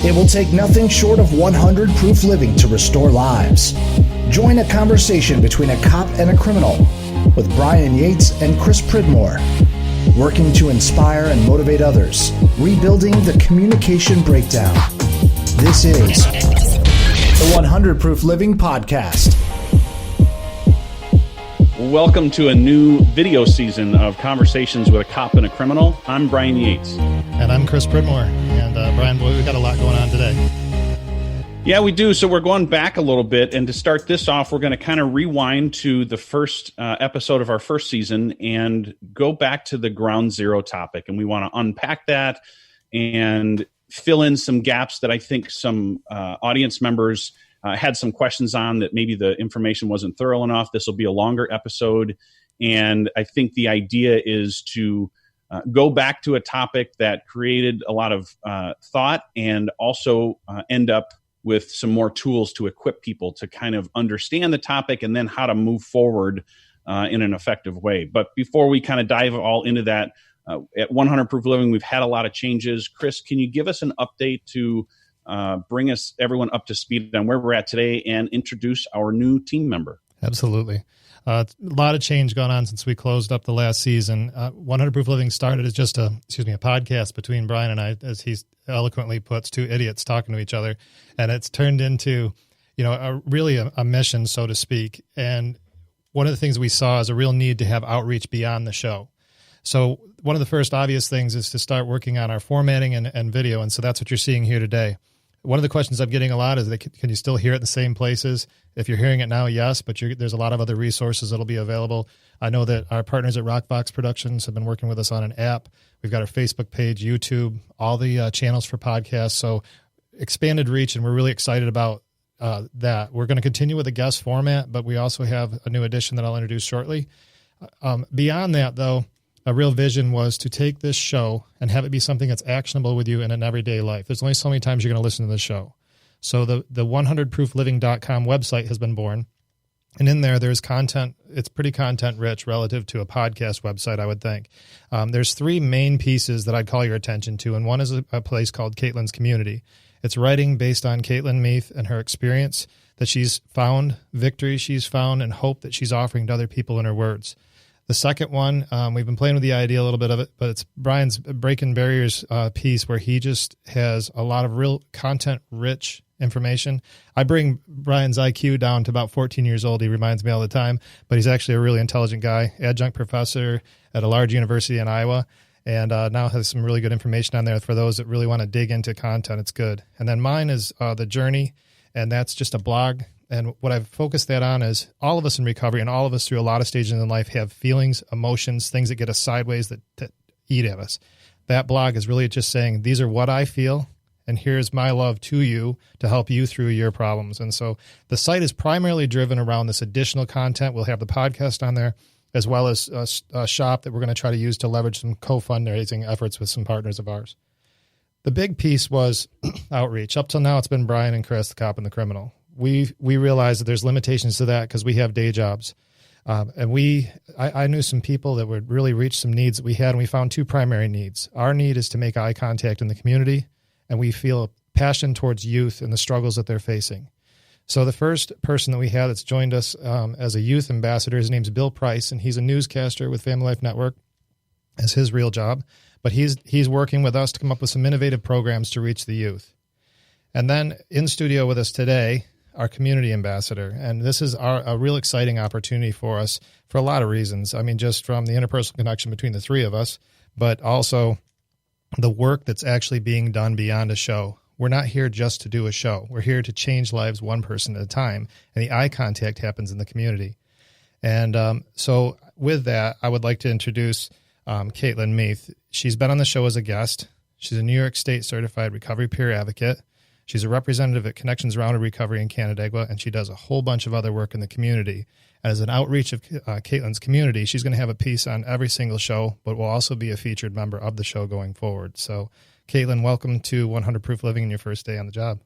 It will take nothing short of 100 proof living to restore lives. Join a conversation between a cop and a criminal with Brian Yates and Chris Pridmore, working to inspire and motivate others, rebuilding the communication breakdown. This is the 100 Proof Living Podcast. Welcome to a new video season of Conversations with a Cop and a Criminal. I'm Brian Yates. And I'm Chris Pridmore. And Brian, boy, we've got a lot going on today. Yeah, we do. So we're going back a little bit. And to start this off, we're going to kind of rewind to the first episode of our first season and go back to the ground zero topic. And we want to unpack that and fill in some gaps that I think some audience members had some questions on, that maybe the information wasn't thorough enough. This will be a longer episode. And I think the idea is to go back to a topic that created a lot of thought and also end up with some more tools to equip people to kind of understand the topic and then how to move forward in an effective way. But before we kind of dive all into that, at 100 Proof Living, we've had a lot of changes. Chris, can you give us an update to bring everyone up to speed on where we're at today and introduce our new team member? Absolutely. A lot of change going on since we closed up the last season. 100 Proof Living started as just a podcast between Brian and I, as he eloquently puts, two idiots talking to each other. And it's turned into, really a mission, so to speak. And one of the things we saw is a real need to have outreach beyond the show. So one of the first obvious things is to start working on our formatting and video. And so that's what you're seeing here today. One of the questions I'm getting a lot is, can you still hear it in the same places? If you're hearing it now, yes, but there's a lot of other resources that'll be available. I know that our partners at Rockbox Productions have been working with us on an app. We've got our Facebook page, YouTube, all the channels for podcasts. So expanded reach, and we're really excited about that. We're going to continue with the guest format, but we also have a new addition that I'll introduce shortly. Beyond that, though, a real vision was to take this show and have it be something that's actionable with you in an everyday life. There's only so many times you're going to listen to this show. So the 100proofliving.com website has been born. And in there's content. It's pretty content rich relative to a podcast website, I would think. There's three main pieces that I'd call your attention to. And one is a place called Caitlin's Community. It's writing based on Caitlin Meath and her experience, that she's found, victory she's found, and hope that she's offering to other people in her words. The second one, we've been playing with the idea a little bit of it, but it's Brian's Breaking Barriers piece, where he just has a lot of real content-rich information. I bring Brian's IQ down to about 14 years old. He reminds me all the time, but he's actually a really intelligent guy, adjunct professor at a large university in Iowa, and now has some really good information on there for those that really want to dig into content. It's good. And then mine is The Journey, and that's just a blog. And what I've focused that on is all of us in recovery and all of us through a lot of stages in life have feelings, emotions, things that get us sideways that eat at us. That blog is really just saying, these are what I feel, and here's my love to you to help you through your problems. And so the site is primarily driven around this additional content. We'll have the podcast on there, as well as a shop that we're going to try to use to leverage some co-fundraising efforts with some partners of ours. The big piece was outreach. Up till now, it's been Brian and Chris, the cop and the criminal. We realize that there's limitations to that because we have day jobs. And I knew some people that would really reach some needs that we had, and we found two primary needs. Our need is to make eye contact in the community, and we feel a passion towards youth and the struggles that they're facing. So the first person that we had that's joined us as a youth ambassador, his name's Bill Price, and he's a newscaster with Family Life Network as his real job. But he's working with us to come up with some innovative programs to reach the youth. And then in studio with us today, our community ambassador. And this is a real exciting opportunity for us for a lot of reasons. I mean, just from the interpersonal connection between the three of us, but also the work that's actually being done beyond a show. We're not here just to do a show. We're here to change lives one person at a time. And the eye contact happens in the community. And so with that, I would like to introduce Caitlin Meath. She's been on the show as a guest. She's a New York State certified recovery peer advocate. She's a representative at Connections Rounded Recovery in Canandaigua, and she does a whole bunch of other work in the community. As an outreach of Caitlin's community, she's going to have a piece on every single show, but will also be a featured member of the show going forward. So, Caitlin, welcome to 100 Proof Living in your first day on the job.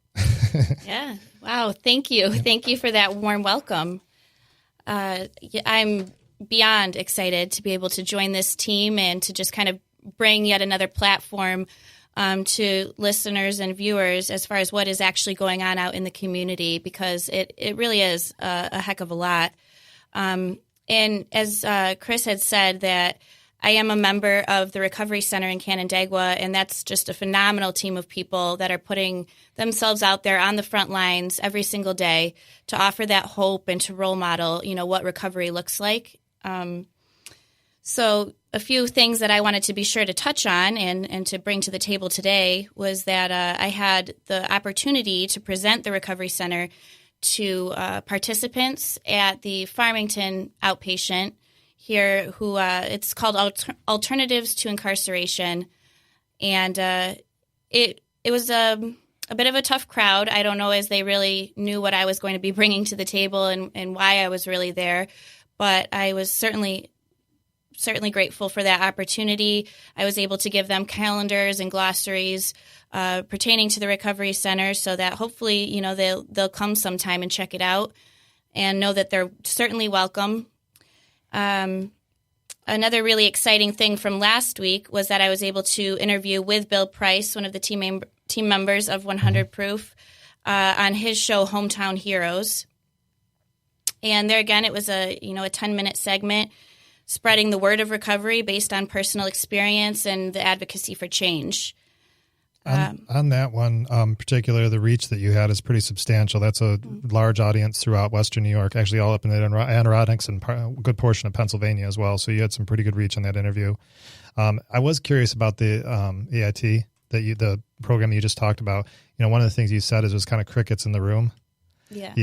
Yeah. Wow. Thank you. Yeah. Thank you for that warm welcome. I'm beyond excited to be able to join this team and to just kind of bring yet another platform to listeners and viewers as far as what is actually going on out in the community, because it really is a heck of a lot. And as Chris had said, that I am a member of the Recovery Center in Canandaigua, and that's just a phenomenal team of people that are putting themselves out there on the front lines every single day to offer that hope and to role model, what recovery looks like. So a few things that I wanted to be sure to touch on and to bring to the table today was that I had the opportunity to present the Recovery Center to participants at the Farmington Outpatient here, who it's called Alternatives to Incarceration. And it was a bit of a tough crowd. I don't know as they really knew what I was going to be bringing to the table and why I was really there. But I was certainly grateful for that opportunity. I was able to give them calendars and glossaries pertaining to the Recovery Center so that hopefully, they'll come sometime and check it out and know that they're certainly welcome. Another really exciting thing from last week was that I was able to interview with Bill Price, one of the team members of 100 Proof, on his show Hometown Heroes. And there again, it was a 10-minute segment spreading the word of recovery based on personal experience and the advocacy for change. On that one, particular, the reach that you had is pretty substantial. That's a large audience throughout Western New York, actually all up in the Adirondacks and a good portion of Pennsylvania as well. So you had some pretty good reach on that interview. I was curious about the EIT, the program you just talked about. One of the things you said is it was kind of crickets in the room. Yeah.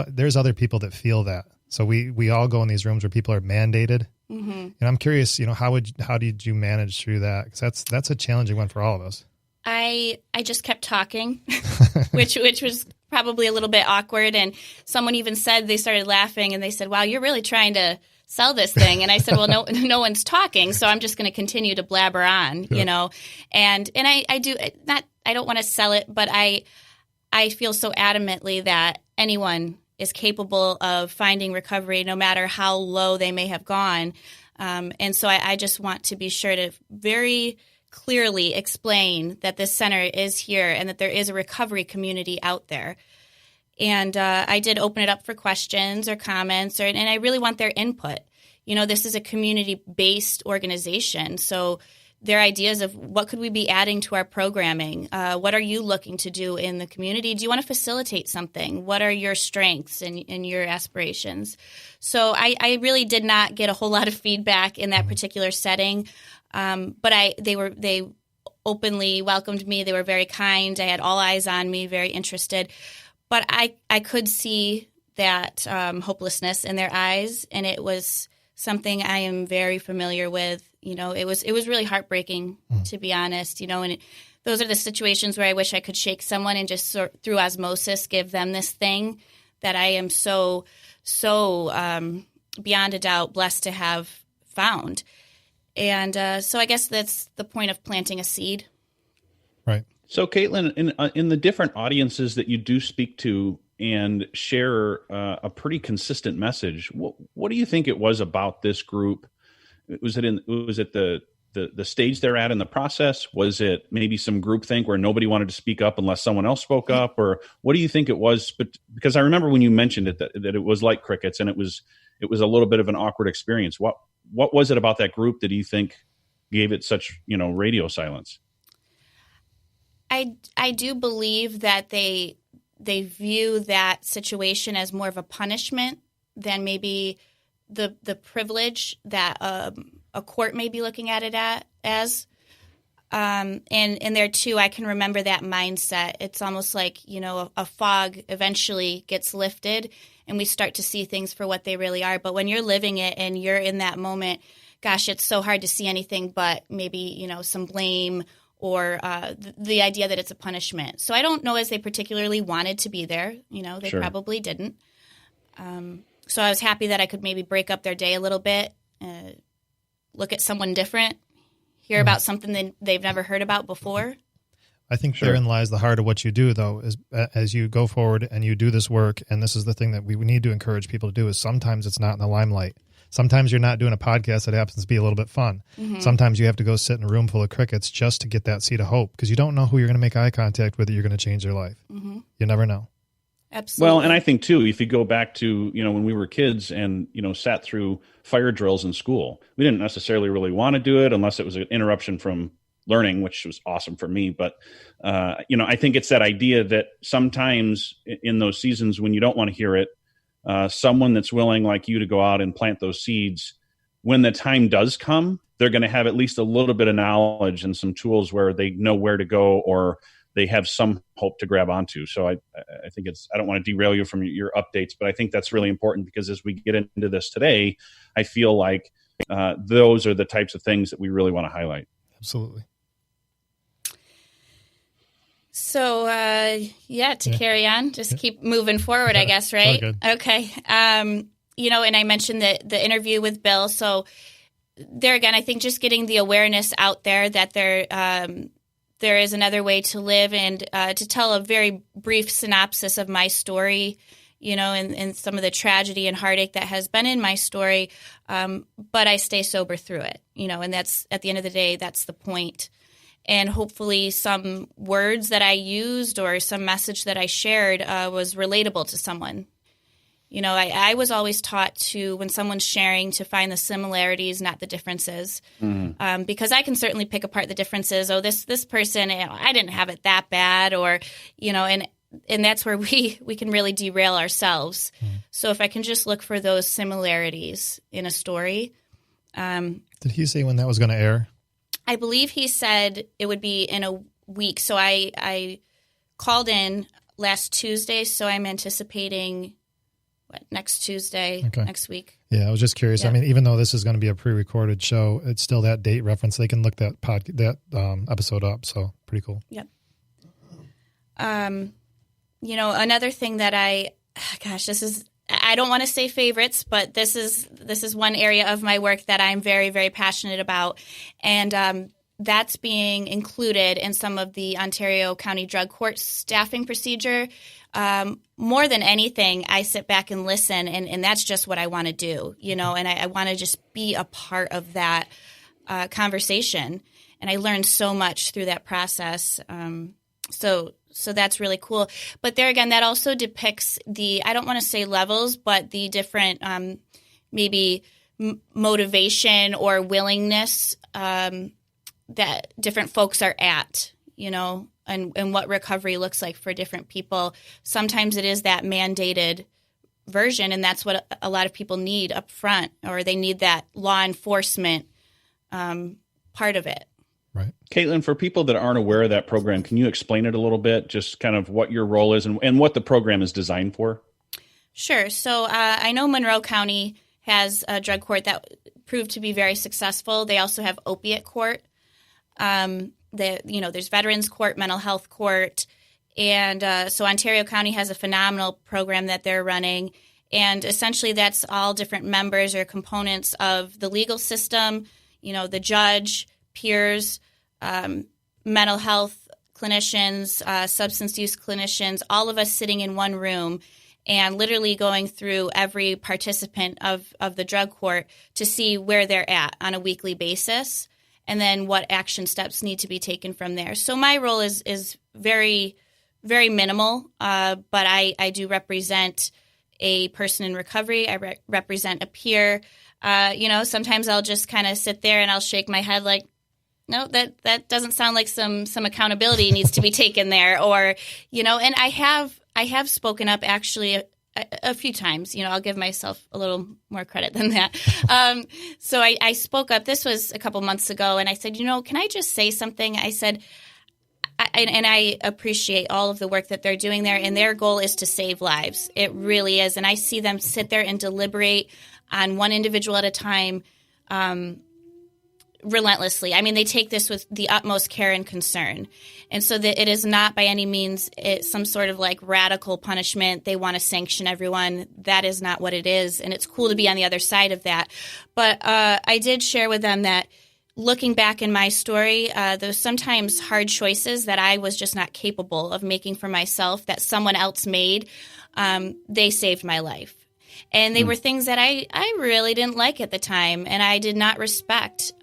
There's other people that feel that. So we all go in these rooms where people are mandated. Mm-hmm. And I'm curious, how did you manage through that? Because that's a challenging one for all of us. I just kept talking, which was probably a little bit awkward. And someone even said, they started laughing and they said, "Wow, you're really trying to sell this thing." And I said, "Well, no one's talking, so I'm just going to continue to blabber on, And I don't want to sell it, but I feel so adamantly that anyone is capable of finding recovery, no matter how low they may have gone. And so I just want to be sure to very clearly explain that this center is here and that there is a recovery community out there. And I did open it up for questions or comments, and I really want their input. This is a community-based organization, so their ideas of what could we be adding to our programming? What are you looking to do in the community? Do you want to facilitate something? What are your strengths and your aspirations? So I really did not get a whole lot of feedback in that particular setting. But they openly welcomed me. They were very kind. I had all eyes on me, very interested. But I could see that hopelessness in their eyes, and it was something I am very familiar with. It was really heartbreaking, to be honest. And those are the situations where I wish I could shake someone and just through osmosis give them this thing that I am so beyond a doubt blessed to have found. And so I guess that's the point of planting a seed. Right. So, Caitlin, in the different audiences that you do speak to and share a pretty consistent message, what do you think it was about this group? Was it the stage they're at in the process? Was it maybe some groupthink where nobody wanted to speak up unless someone else spoke up? Or what do you think it was? But because I remember when you mentioned it that it was like crickets and it was a little bit of an awkward experience. What was it about that group that you think gave it such, radio silence? I do believe that they view that situation as more of a punishment than maybe the privilege that a court may be looking at it as. And there too, I can remember that mindset. It's almost like, a fog eventually gets lifted and we start to see things for what they really are. But when you're living it and you're in that moment, gosh, it's so hard to see anything but maybe, some blame or the idea that it's a punishment. So I don't know as they particularly wanted to be there. They Sure. probably didn't. So I was happy that I could maybe break up their day a little bit, look at someone different, hear about something they've never heard about before. I think therein lies the heart of what you do, though, is as you go forward and you do this work, and this is the thing that we need to encourage people to do, is sometimes it's not in the limelight. Sometimes you're not doing a podcast that happens to be a little bit fun. Sometimes you have to go sit in a room full of crickets just to get that seed of hope, because you don't know who you're going to make eye contact with, that you're going to change their life. You never know. Absolutely. Well, and I think too, if you go back to, when we were kids and, sat through fire drills in school, we didn't necessarily really want to do it unless it was an interruption from learning, which was awesome for me. But, I think it's that idea that sometimes in those seasons when you don't want to hear it, someone that's willing like you to go out and plant those seeds, when the time does come, they're going to have at least a little bit of knowledge and some tools where they know where to go, or they have some hope to grab onto. So I think I don't want to derail you from your updates, but I think that's really important, because as we get into this today, I feel like those are the types of things that we really want to highlight. Absolutely. So, carry on, just keep moving forward, I guess, right? Okay. And I mentioned the interview with Bill. So there again, I think just getting the awareness out there that there is another way to live, and to tell a very brief synopsis of my story, and some of the tragedy and heartache that has been in my story. But I stay sober through it, and that's, at the end of the day, that's the point. And hopefully some words that I used or some message that I shared was relatable to someone. I was always taught to, when someone's sharing, to find the similarities, not the differences, because I can certainly pick apart the differences. Oh, this person, I didn't have it that bad, or, and that's where we can really derail ourselves. So if I can just look for those similarities in a story. Did he say when that was going to air? I believe he said it would be in a week. So I called in last Tuesday, so I'm anticipating next Tuesday, next week. Yeah, I was just curious. Yeah. I mean, even though this is going to be a pre-recorded show, it's still that date reference. They can look that episode up. So pretty cool. Yep. Another thing that I don't want to say favorites, but this is one area of my work that I'm very, very passionate about. And that's being included in some of the Ontario County Drug Court staffing procedure. More than anything, I sit back and listen, and that's just what I want to do, and I want to just be a part of that conversation. And I learned so much through that process. So that's really cool. But there again, that also depicts I don't want to say levels, but the different maybe motivation or willingness that different folks are at, and what recovery looks like for different people. Sometimes it is that mandated version, and that's what a lot of people need up front, or they need that law enforcement part of it. Right. Caitlin, for people that aren't aware of that program, can you explain it a little bit, just kind of what your role is and what the program is designed for? Sure. So I know Monroe County has a drug court that proved to be very successful. They also have opiate court. There's veterans court, mental health court. And so Ontario County has a phenomenal program that they're running. And essentially that's all different members or components of the legal system, the judge, peers, mental health clinicians, substance use clinicians, all of us sitting in one room and literally going through every participant of the drug court to see where they're at on a weekly basis, and then what action steps need to be taken from there. So my role is very, very minimal, but I do represent a person in recovery. I represent a peer. Sometimes I'll just kind of sit there and I'll shake my head like, no, that doesn't sound like some accountability needs to be taken there, or, and I have spoken up actually a few times. I'll give myself a little more credit than that. So I spoke up. This was a couple months ago, and I said, can I just say something? I said, I appreciate all of the work that they're doing there, and their goal is to save lives. It really is, and I see them sit there and deliberate on one individual at a time, relentlessly. I mean, they take this with the utmost care and concern. And so that it is not by any means some sort of like radical punishment. They want to sanction everyone. That is not what it is. And it's cool to be on the other side of that. But I did share with them that looking back in my story, those sometimes hard choices that I was just not capable of making for myself that someone else made, they saved my life. And they were things that I really didn't like at the time, and I did not respect.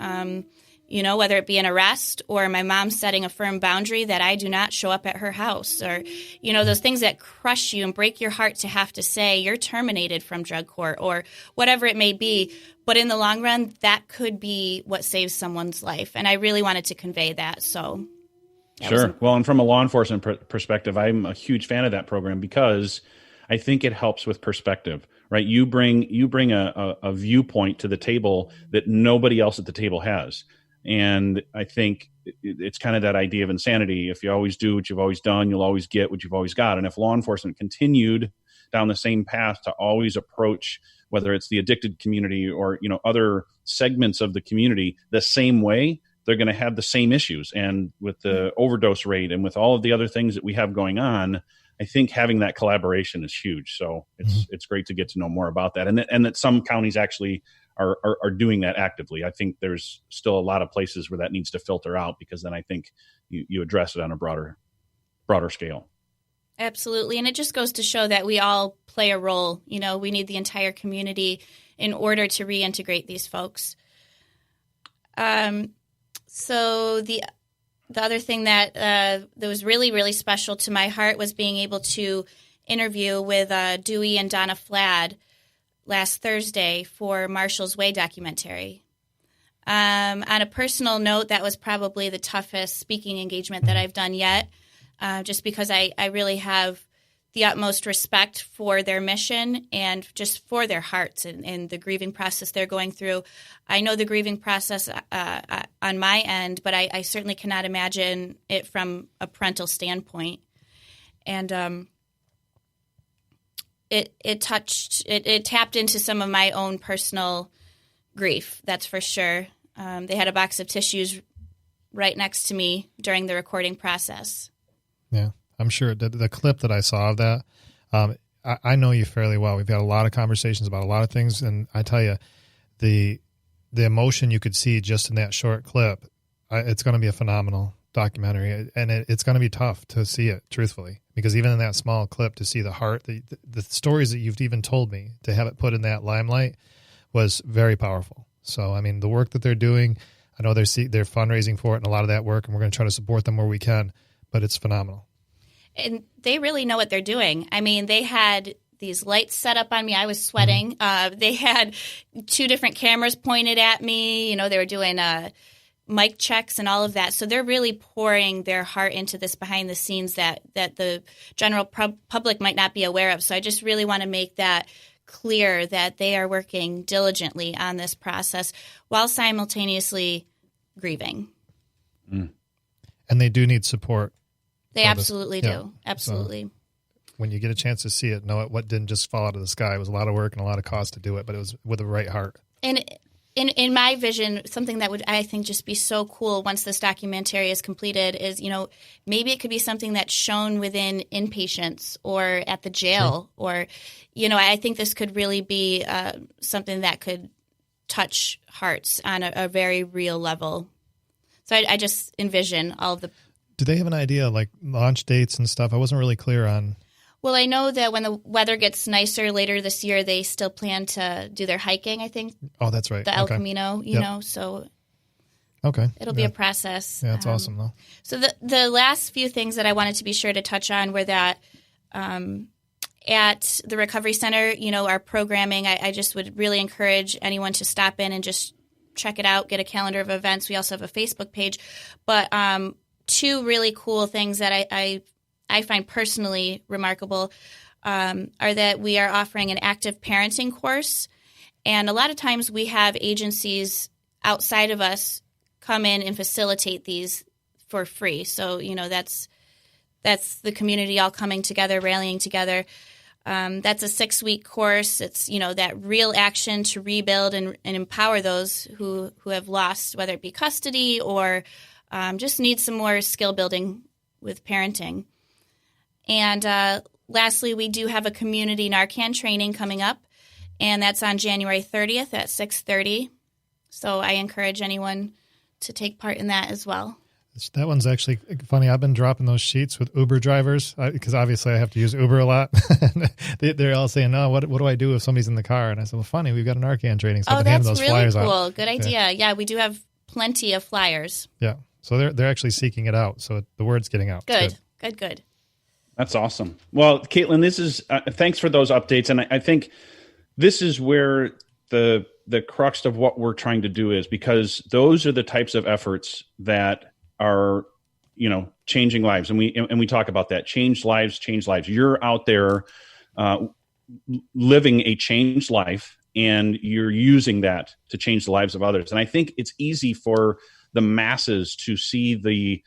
Whether it be an arrest or my mom setting a firm boundary that I do not show up at her house, or, those things that crush you and break your heart to have to say you're terminated from drug court or whatever it may be. But in the long run, that could be what saves someone's life. And I really wanted to convey that. So, sure. Well, and from a law enforcement perspective, I'm a huge fan of that program because I think it helps with perspective, right? You bring a viewpoint to the table that nobody else at the table has. And I think it's kind of that idea of insanity. If you always do what you've always done, you'll always get what you've always got. And if law enforcement continued down the same path to always approach, whether it's the addicted community or, other segments of the community the same way, they're going to have the same issues. And with the overdose rate and with all of the other things that we have going on, I think having that collaboration is huge. So it's great to get to know more about that. And that some counties actually are doing that actively. I think there's still a lot of places where that needs to filter out, because then I think you address it on a broader scale. Absolutely. And it just goes to show that we all play a role. We need the entire community in order to reintegrate these folks. So the other thing that was really, really special to my heart was being able to interview with Dewey and Donna Flad last Thursday for Marshall's Way documentary. On a personal note, that was probably the toughest speaking engagement that I've done yet, just because I really have the utmost respect for their mission and just for their hearts and the grieving process they're going through. I know the grieving process on my end, but I certainly cannot imagine it from a parental standpoint. And it tapped into some of my own personal grief, that's for sure. They had a box of tissues right next to me during the recording process. Yeah, I'm sure the clip that I saw of that, I know you fairly well. We've had a lot of conversations about a lot of things, and I tell you, the emotion you could see just in that short clip, it's going to be a phenomenal documentary, and it's going to be tough to see it, truthfully, because even in that small clip, to see the heart, the stories that you've even told me, to have it put in that limelight was very powerful. So, I mean, the work that they're doing, I know they're fundraising for it and a lot of that work, and we're going to try to support them where we can, but it's phenomenal. And they really know what they're doing. I mean, they had these lights set up on me. I was sweating. They had 2 different cameras pointed at me. They were doing mic checks and all of that. So they're really pouring their heart into this behind the scenes that the general public might not be aware of. So I just really want to make that clear that they are working diligently on this process while simultaneously grieving. And they do need support. They absolutely do. Yeah. Absolutely. So when you get a chance to see it, know what didn't just fall out of the sky. It was a lot of work and a lot of cost to do it, but it was with the right heart. And in my vision, something that would, I think, just be so cool once this documentary is completed is, maybe it could be something that's shown within inpatients or at the jail, or, I think this could really be something that could touch hearts on a very real level. So I just envision all of the. Do they have an idea, like launch dates and stuff? I wasn't really clear on. Well, I know that when the weather gets nicer later this year, they still plan to do their hiking, I think. Oh, that's right. The El Camino, you know, so it'll be a process. Yeah, that's awesome, though. So the last few things that I wanted to be sure to touch on were that at the Recovery Center, our programming, I just would really encourage anyone to stop in and just check it out, get a calendar of events. We also have a Facebook page. But 2 really cool things that I find personally remarkable are that we are offering an active parenting course. And a lot of times we have agencies outside of us come in and facilitate these for free. So, that's the community all coming together, rallying together. That's a 6-week course. It's, that real action to rebuild and empower those who have lost, whether it be custody or just need some more skill building with parenting. And lastly, we do have a community Narcan training coming up, and that's on January 30th at 6:30. So I encourage anyone to take part in that as well. That one's actually funny. I've been dropping those sheets with Uber drivers because obviously I have to use Uber a lot. They're all saying, "No, what do I do if somebody's in the car?" And I said, "Well, funny, we've got an Arcan training, so I've been handing those really flyers cool. out." Good idea. Yeah, we do have plenty of flyers. Yeah, so they're actually seeking it out, so the word's getting out. Good. That's awesome. Well, Caitlin, this is thanks for those updates, and I think this is where the crux of what we're trying to do is, because those are the types of efforts that are, changing lives. And we talk about that. Change lives. You're out there living a changed life, and you're using that to change the lives of others. And I think it's easy for the masses to see the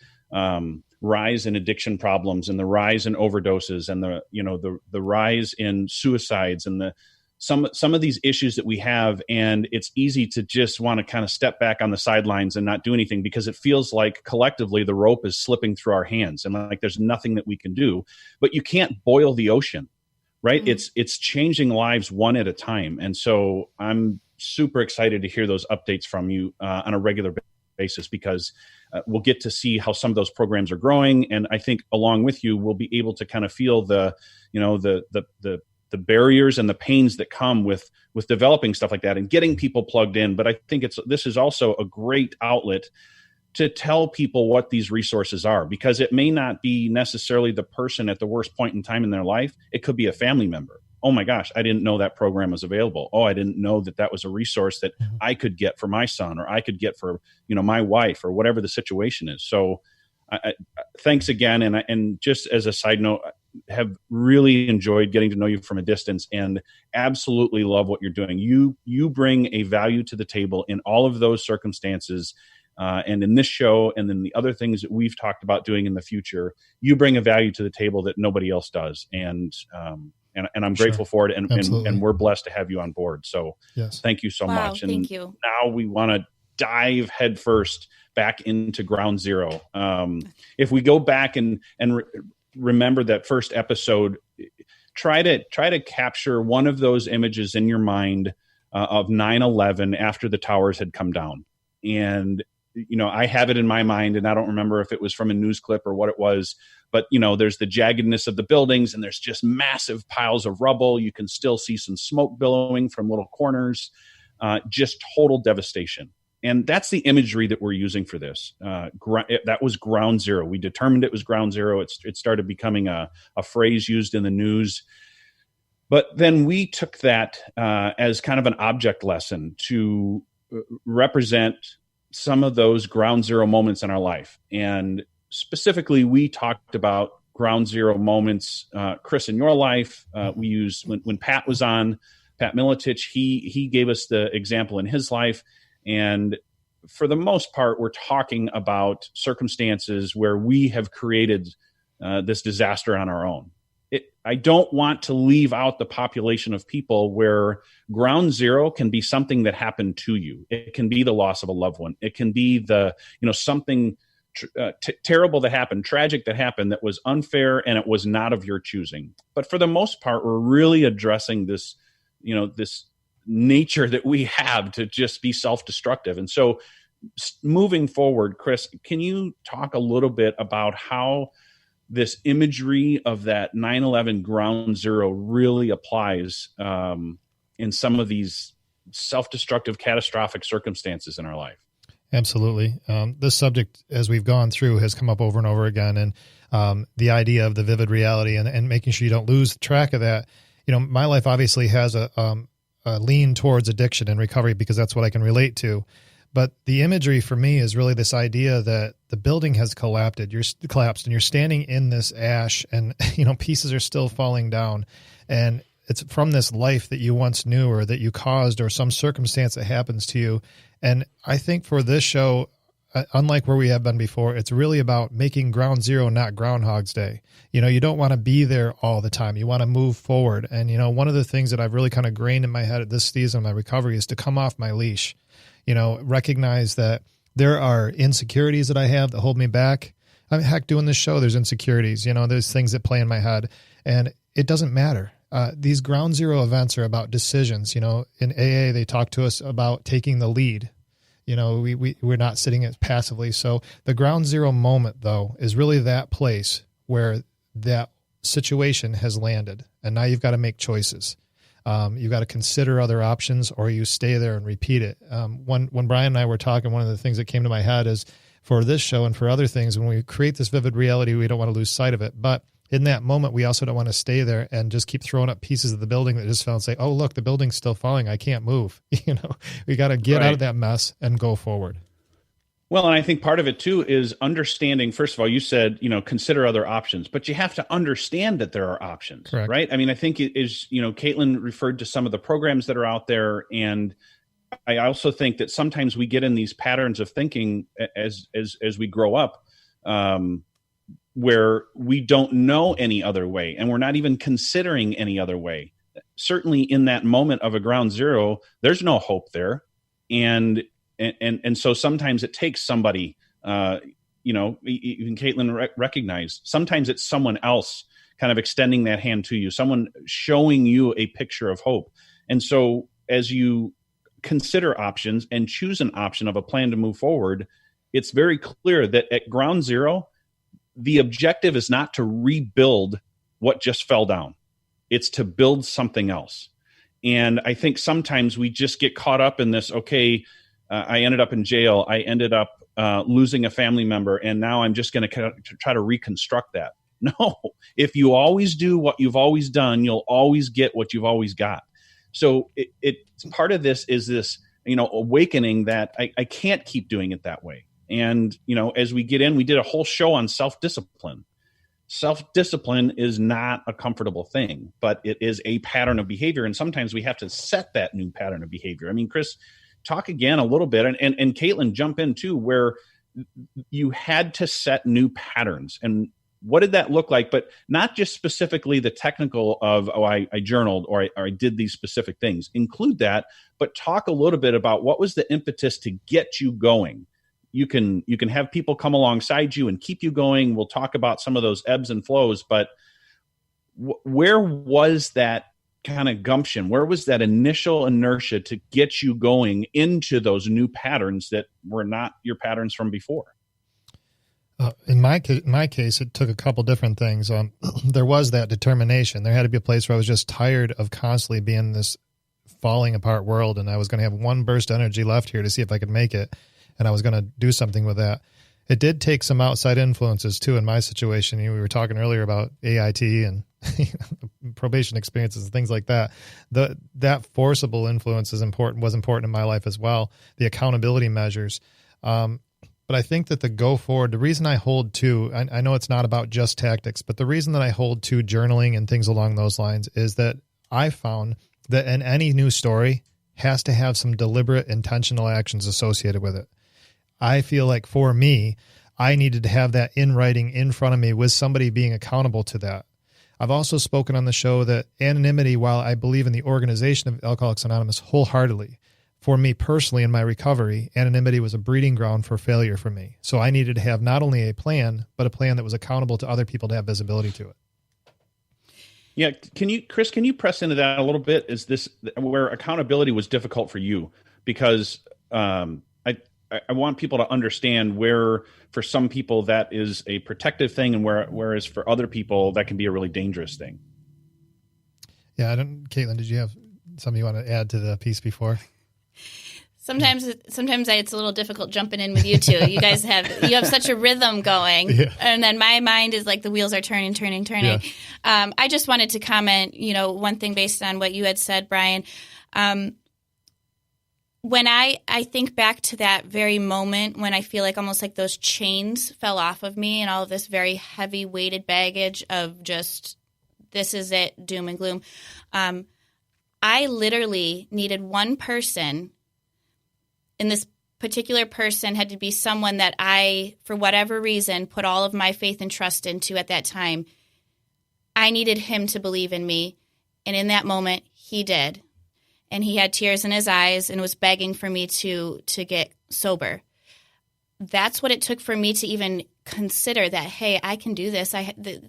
rise in addiction problems and the rise in overdoses and the rise in suicides and some of these issues that we have, and it's easy to just want to kind of step back on the sidelines and not do anything because it feels like collectively the rope is slipping through our hands and like there's nothing that we can do. But you can't boil the ocean, right? Mm-hmm. It's changing lives one at a time. And so I'm super excited to hear those updates from you on a regular basis, because we'll get to see how some of those programs are growing. And I think along with you, we'll be able to kind of feel the barriers and the pains that come with developing stuff like that and getting people plugged in. But I think this is also a great outlet to tell people what these resources are, because it may not be necessarily the person at the worst point in time in their life. It could be a family member. Oh my gosh, I didn't know that program was available. Oh, I didn't know that was a resource that I could get for my son, or I could get for, my wife, or whatever the situation is. So thanks again. And just as a side note, have really enjoyed getting to know you from a distance and absolutely love what you're doing. You bring a value to the table in all of those circumstances, and in this show, and then the other things that we've talked about doing in the future. You bring a value to the table that nobody else does, and I'm grateful for it, and we're blessed to have you on board. So yes. Thank you so much. And thank you. Now we want to dive headfirst back into Ground Zero. If we go back and remember that first episode, try to capture one of those images in your mind of 9/11 after the towers had come down. And, I have it in my mind, and I don't remember if it was from a news clip or what it was, but, there's the jaggedness of the buildings, and there's just massive piles of rubble. You can still see some smoke billowing from little corners, just total devastation. And that's the imagery that we're using for this. That was Ground Zero. We determined it was Ground Zero. It started becoming a phrase used in the news. But then we took that as kind of an object lesson to represent some of those Ground Zero moments in our life. And specifically, we talked about Ground Zero moments, Chris, in your life. We used when Pat was on, Pat Miletich, he gave us the example in his life. And for the most part, we're talking about circumstances where we have created this disaster on our own. I don't want to leave out the population of people where Ground Zero can be something that happened to you. It can be the loss of a loved one. It can be something terrible that happened, tragic that happened, that was unfair and it was not of your choosing. But for the most part, we're really addressing this, this nature that we have to just be self-destructive. And so moving forward, Chris, can you talk a little bit about how this imagery of that 9/11 Ground Zero really applies in some of these self-destructive, catastrophic circumstances in our life? Absolutely. This subject, as we've gone through, has come up over and over again. And the idea of the vivid reality and making sure you don't lose track of that. My life obviously has a lean towards addiction and recovery because that's what I can relate to. But the imagery for me is really this idea that the building has collapsed and you're standing in this ash and, pieces are still falling down. And it's from this life that you once knew or that you caused or some circumstance that happens to you. And I think for this show, unlike where we have been before, it's really about making Ground Zero, not Groundhog's Day. You don't want to be there all the time. You want to move forward. And, one of the things that I've really kind of grained in my head at this season of my recovery is to come off my leash, recognize that there are insecurities that I have that hold me back. Heck, doing this show, there's insecurities, there's things that play in my head and it doesn't matter. These Ground Zero events are about decisions. In AA, they talk to us about taking the lead. we're not sitting it passively. So the ground zero moment, though, is really that place where that situation has landed. And now you've got to make choices. You've got to consider other options, or you stay there and repeat it. When Brian and I were talking, one of the things that came to my head is for this show and for other things, when we create this vivid reality, we don't want to lose sight of it. But in that moment, we also don't want to stay there and just keep throwing up pieces of the building that just fell and say, oh, look, the building's still falling. I can't move. We got to get out of that mess and go forward. Well, and I think part of it too is understanding, first of all, you said, consider other options, but you have to understand that there are options, Correct. Right? I mean, I think it is, Caitlin referred to some of the programs that are out there. And I also think that sometimes we get in these patterns of thinking as we grow up, where we don't know any other way, and we're not even considering any other way. Certainly in that moment of a ground zero, there's no hope there. And so sometimes it takes somebody, even Caitlin recognized, sometimes it's someone else kind of extending that hand to you, someone showing you a picture of hope. And so as you consider options and choose an option of a plan to move forward, it's very clear that at ground zero, the objective is not to rebuild what just fell down. It's to build something else. And I think sometimes we just get caught up in this, I ended up in jail. I ended up losing a family member, and now I'm just going to try to reconstruct that. No, if you always do what you've always done, you'll always get what you've always got. So it's part of this is this, awakening that I can't keep doing it that way. And, as we get in, we did a whole show on self-discipline. Self-discipline is not a comfortable thing, but it is a pattern of behavior. And sometimes we have to set that new pattern of behavior. I mean, Chris, talk again a little bit, and Caitlin, jump in too, where you had to set new patterns. And what did that look like? But not just specifically the technical of, I journaled or I did these specific things. Include that, but talk a little bit about what was the impetus to get you going. You can have people come alongside you and keep you going. We'll talk about some of those ebbs and flows, but where was that kind of gumption? Where was that initial inertia to get you going into those new patterns that were not your patterns from before? In my case, it took a couple different things. There was that determination. There had to be a place where I was just tired of constantly being in this falling apart world, and I was going to have one burst of energy left here to see if I could make it, and I was going to do something with that. It did take some outside influences, too, in my situation. We were talking earlier about AIT and probation experiences and things like that. That forcible influence was important in my life as well, the accountability measures. But I think that the go forward, the reason I hold to, I know it's not about just tactics, but the reason that I hold to journaling and things along those lines is that I found that in any new story has to have some deliberate, intentional actions associated with it. I feel like for me, I needed to have that in writing in front of me with somebody being accountable to that. I've also spoken on the show that anonymity, while I believe in the organization of Alcoholics Anonymous wholeheartedly, for me personally in my recovery, anonymity was a breeding ground for failure for me. So I needed to have not only a plan, but a plan that was accountable to other people to have visibility to it. Yeah. Chris, can you press into that a little bit? Is this where accountability was difficult for you? Because I want people to understand where, for some people, that is a protective thing, and whereas for other people, that can be a really dangerous thing. Yeah. Caitlin, did you have something you want to add to the piece before? Sometimes it's a little difficult jumping in with you two. You guys have such a rhythm going, yeah. And then my mind is like the wheels are turning. Yeah. I just wanted to comment, one thing based on what you had said, Brian. When I think back to that very moment when I feel like almost like those chains fell off of me and all of this very heavy weighted baggage of just, this is it, doom and gloom. I literally needed one person, and this particular person had to be someone that I, for whatever reason, put all of my faith and trust into at that time. I needed him to believe in me, and in that moment, he did. And he had tears in his eyes and was begging for me to get sober. That's what it took for me to even consider that, hey, I can do this.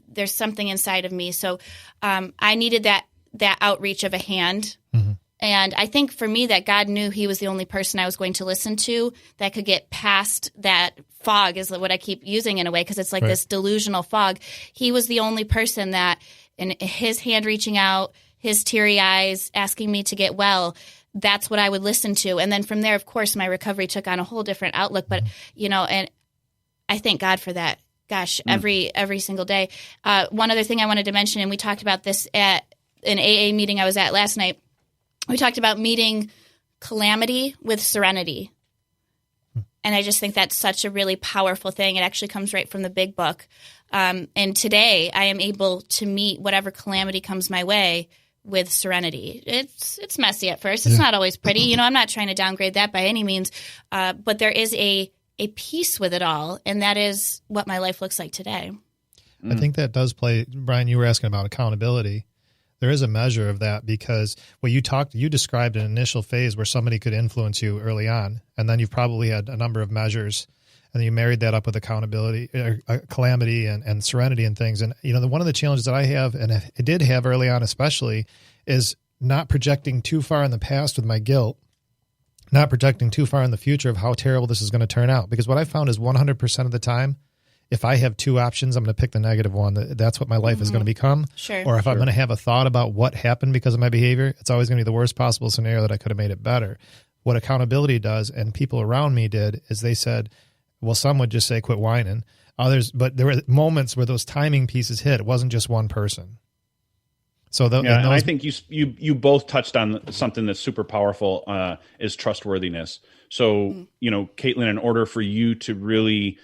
There's something inside of me. So I needed that outreach of a hand. Mm-hmm. And I think for me that God knew he was the only person I was going to listen to that could get past that fog, is what I keep using in a way, because it's like this delusional fog. He was the only person that, in his hand reaching out, his teary eyes, asking me to get well, that's what I would listen to. And then from there, of course, my recovery took on a whole different outlook. But, and I thank God for that. Gosh, every single day. One other thing I wanted to mention, and we talked about this at an AA meeting I was at last night. We talked about meeting calamity with serenity. And I just think that's such a really powerful thing. It actually comes right from the big book. And today I am able to meet whatever calamity comes my way with serenity. It's messy at first. It's not always pretty. I'm not trying to downgrade that by any means. But there is a peace with it all. And that is what my life looks like today. I think that does play, Brian, you were asking about accountability. There is a measure of that, because you described an initial phase where somebody could influence you early on, and then you've probably had a number of measures, and you married that up with accountability, calamity, and serenity and things. And one of the challenges that I have, and I did have early on especially, is not projecting too far in the past with my guilt, not projecting too far in the future of how terrible this is going to turn out. Because what I found is 100% of the time, if I have two options, I'm going to pick the negative one. That's what my life is going to become. Sure. Or if I'm going to have a thought about what happened because of my behavior, it's always going to be the worst possible scenario that I could have made it better. What accountability does, and people around me did, is they said, well, some would just say, quit whining. Others, but there were moments where those timing pieces hit. It wasn't just one person. So and I think you both touched on something that's super powerful, is trustworthiness. So, Caitlin, in order for you to really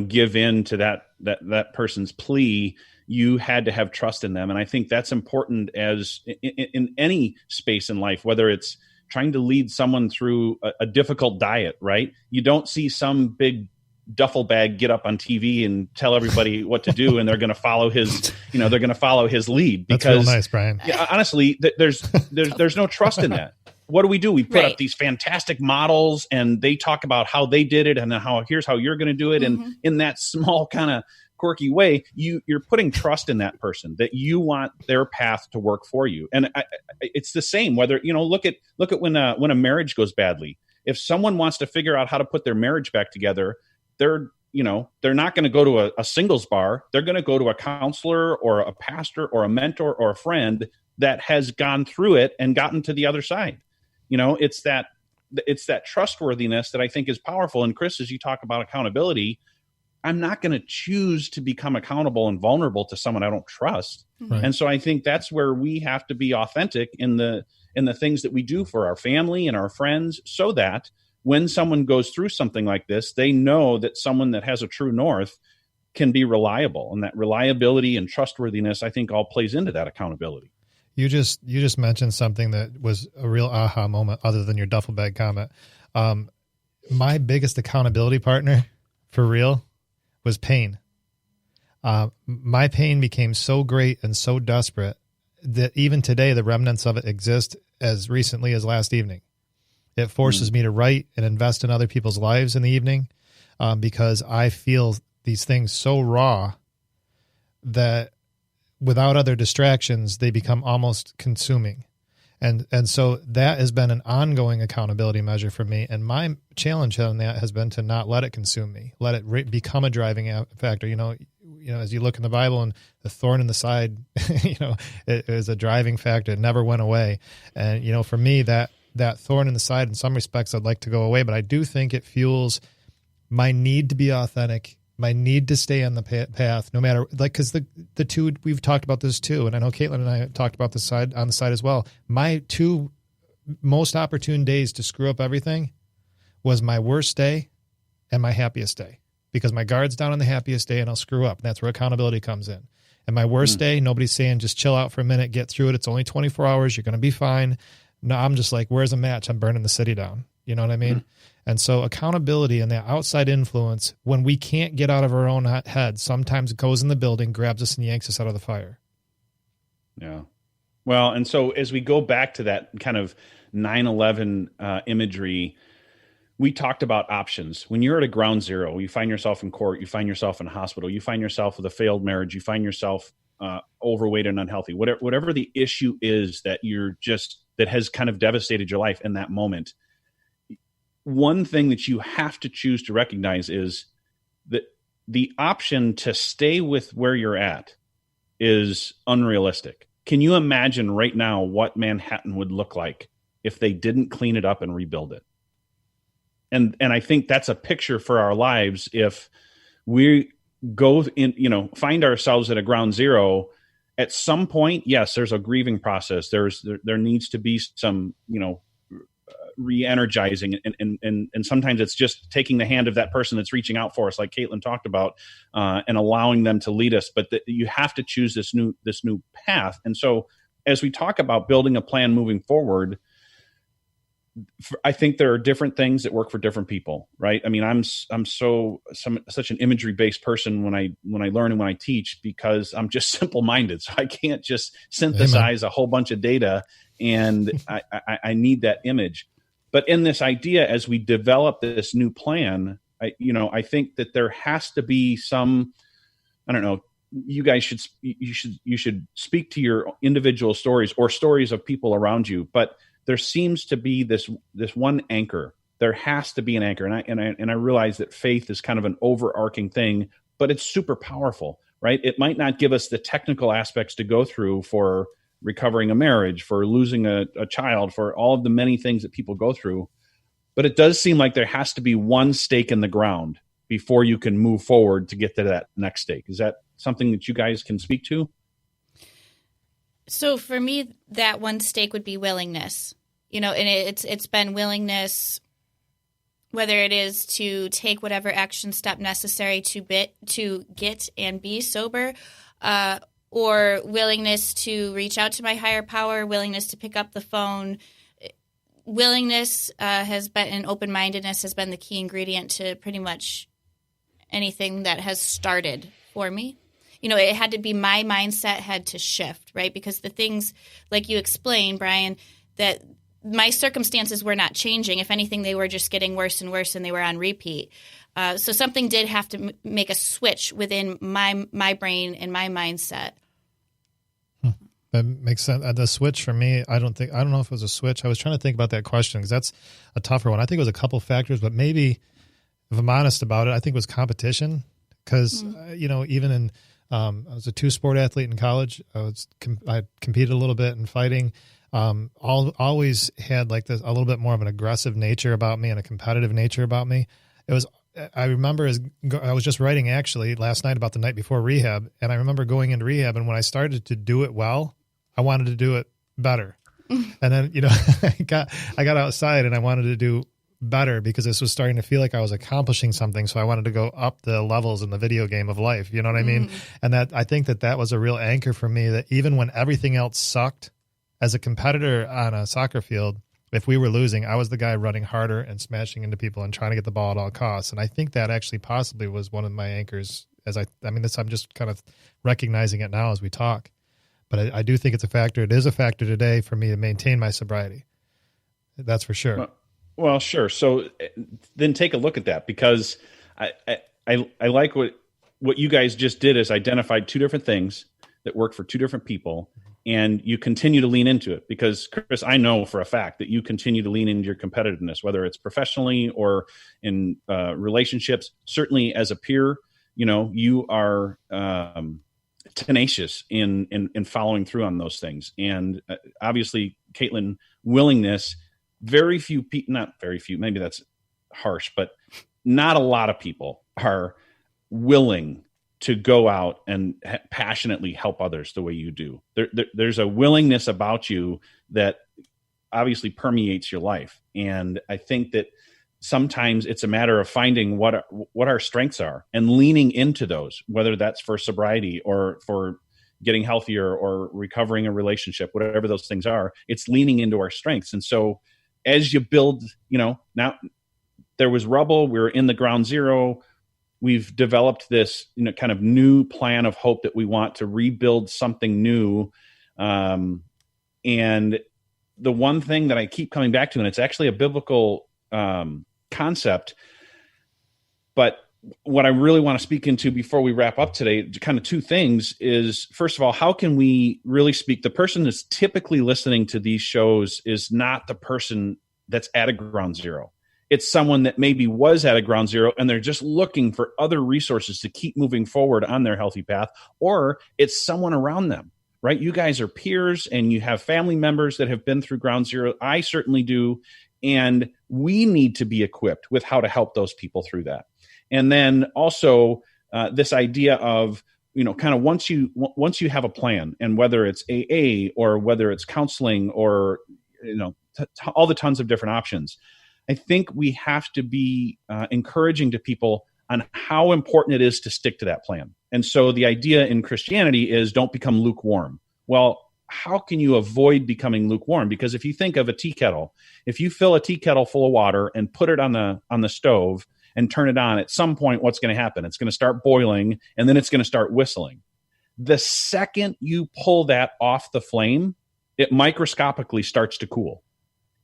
give in to that person's plea, you had to have trust in them. And I think that's important as in any space in life, whether it's trying to lead someone through a difficult diet, right? You don't see some big duffel bag get up on TV and tell everybody what to do, and they're going to follow his, they're going to follow his lead. Because, that's real nice, Brian. Honestly, there's no trust in that. What do? We put up these fantastic models, and they talk about how they did it, and then here's how you're going to do it. And in that small kind of quirky way, you're putting trust in that person, that you want their path to work for you. And it's the same whether, look at when a marriage goes badly. If someone wants to figure out how to put their marriage back together, they're not going to go to a singles bar. They're going to go to a counselor or a pastor or a mentor or a friend that has gone through it and gotten to the other side. It's that trustworthiness that I think is powerful. And Chris, as you talk about accountability, I'm not going to choose to become accountable and vulnerable to someone I don't trust. Right. And so I think that's where we have to be authentic in the things that we do for our family and our friends, so that when someone goes through something like this, they know that someone that has a true north can be reliable. And that reliability and trustworthiness, I think, all plays into that accountability. You just mentioned something that was a real aha moment, other than your duffel bag comment. My biggest accountability partner, for real, was pain. My pain became so great and so desperate that even today, the remnants of it exist as recently as last evening. It forces me to write and invest in other people's lives in the evening, because I feel these things so raw that without other distractions, they become almost consuming. And so that has been an ongoing accountability measure for me. And my challenge on that has been to not let it consume me, let it become a driving factor. As you look in the Bible, and the thorn in the side, it is a driving factor. It never went away. And, for me, that thorn in the side, in some respects, I'd like to go away, but I do think it fuels my need to be authentic, my need to stay on the path, no matter, because the two, we've talked about this too, and I know Caitlin and I talked about this on the side as well. My two most opportune days to screw up everything was my worst day and my happiest day, because my guard's down on the happiest day and I'll screw up. That's where accountability comes in. And my worst day, nobody's saying just chill out for a minute, get through it. It's only 24 hours. You're going to be fine. No, I'm just like, where's a match? I'm burning the city down. You know what I mean? And so accountability and that outside influence, when we can't get out of our own head, sometimes it goes in the building, grabs us and yanks us out of the fire. Yeah. Well, and so as we go back to that kind of 9/11 imagery, we talked about options. When you're at a ground zero, you find yourself in court, you find yourself in a hospital, you find yourself with a failed marriage, you find yourself overweight and unhealthy, whatever the issue is that you're just that has kind of devastated your life in that moment. One thing that you have to choose to recognize is that the option to stay with where you're at is unrealistic. Can you imagine right now what Manhattan would look like if they didn't clean it up and rebuild it? And I think that's a picture for our lives. If we go in, find ourselves at a ground zero, at some point, yes, there's a grieving process. There needs to be some, re-energizing, and sometimes it's just taking the hand of that person that's reaching out for us, like Caitlin talked about, and allowing them to lead us. But you have to choose this new path. And so, as we talk about building a plan moving forward, I think there are different things that work for different people, right? I mean, I'm such an imagery based person when I learn and when I teach, because I'm just simple minded. So I can't just synthesize a whole bunch of data, and I need that image. But in this idea, as we develop this new plan, I think that there has to be some, I don't know, you guys should speak to your individual stories or stories of people around you, but there seems to be this one anchor. There has to be an anchor, and I realize that faith is kind of an overarching thing, but it's super powerful, right? It might not give us the technical aspects to go through for recovering a marriage, for losing a child, for all of the many things that people go through, but it does seem like there has to be one stake in the ground before you can move forward to get to that next stake. Is that something that you guys can speak to? So for me, that one stake would be willingness. And it's been willingness, whether it is to take whatever action step necessary to get and be sober, or willingness to reach out to my higher power, willingness to pick up the phone. Willingness has been, and open-mindedness has been the key ingredient to pretty much anything that has started for me. It had to be, my mindset had to shift, right? Because the things, like you explained, Brian, that my circumstances were not changing. If anything, they were just getting worse and worse, and they were on repeat. So something did have to make a switch within my brain and my mindset. That makes sense. The switch for me, I don't know if it was a switch. I was trying to think about that question, because that's a tougher one. I think it was a couple factors, but maybe, if I'm honest about it, I think it was competition. Because, even in, I was a 2-sport athlete in college. I competed a little bit in fighting. Always had like this, a little bit more of an aggressive nature about me and a competitive nature about me. I remember I was just writing actually last night about the night before rehab, and I remember going into rehab, and when I started to do it well, I wanted to do it better. And then, I got outside and I wanted to do better, because this was starting to feel like I was accomplishing something. So I wanted to go up the levels in the video game of life. You know what I mean? And I think that was a real anchor for me, that even when everything else sucked, as a competitor on a soccer field, if we were losing, I was the guy running harder and smashing into people and trying to get the ball at all costs. And I think that actually possibly was one of my anchors. I'm just kind of recognizing it now as we talk. But I do think it's a factor. It is a factor today for me to maintain my sobriety. That's for sure. Well, sure. So then take a look at that, because I like what you guys just did, is identified two different things that work for two different people. And you continue to lean into it, because, Chris, I know for a fact that you continue to lean into your competitiveness, whether it's professionally or in relationships. Certainly as a peer, you are tenacious in following through on those things. And obviously, Caitlin, willingness, very few people, not very few, maybe that's harsh, but not a lot of people are willing to go out and passionately help others the way you do. There's a willingness about you that obviously permeates your life. And I think that sometimes it's a matter of finding what our strengths are and leaning into those, whether that's for sobriety or for getting healthier or recovering a relationship, whatever those things are. It's leaning into our strengths. And so as you build, now there was rubble, we were in the ground zero. We've developed this, kind of new plan of hope that we want to rebuild something new. And the one thing that I keep coming back to, and it's actually a biblical concept, but what I really want to speak into before we wrap up today, kind of two things is, first of all, how can we really speak? The person that's typically listening to these shows is not the person that's at a ground zero. It's someone that maybe was at a ground zero and they're just looking for other resources to keep moving forward on their healthy path, or it's someone around them, right? You guys are peers and you have family members that have been through ground zero. I certainly do. And we need to be equipped with how to help those people through that. And then also this idea of, kind of once you have a plan, and whether it's AA or whether it's counseling or, all the tons of different options, I think we have to be encouraging to people on how important it is to stick to that plan. And so the idea in Christianity is don't become lukewarm. Well, how can you avoid becoming lukewarm? Because if you think of a tea kettle, if you fill a tea kettle full of water and put it on the stove and turn it on, at some point, what's going to happen? It's going to start boiling, and then it's going to start whistling. The second you pull that off the flame, it microscopically starts to cool.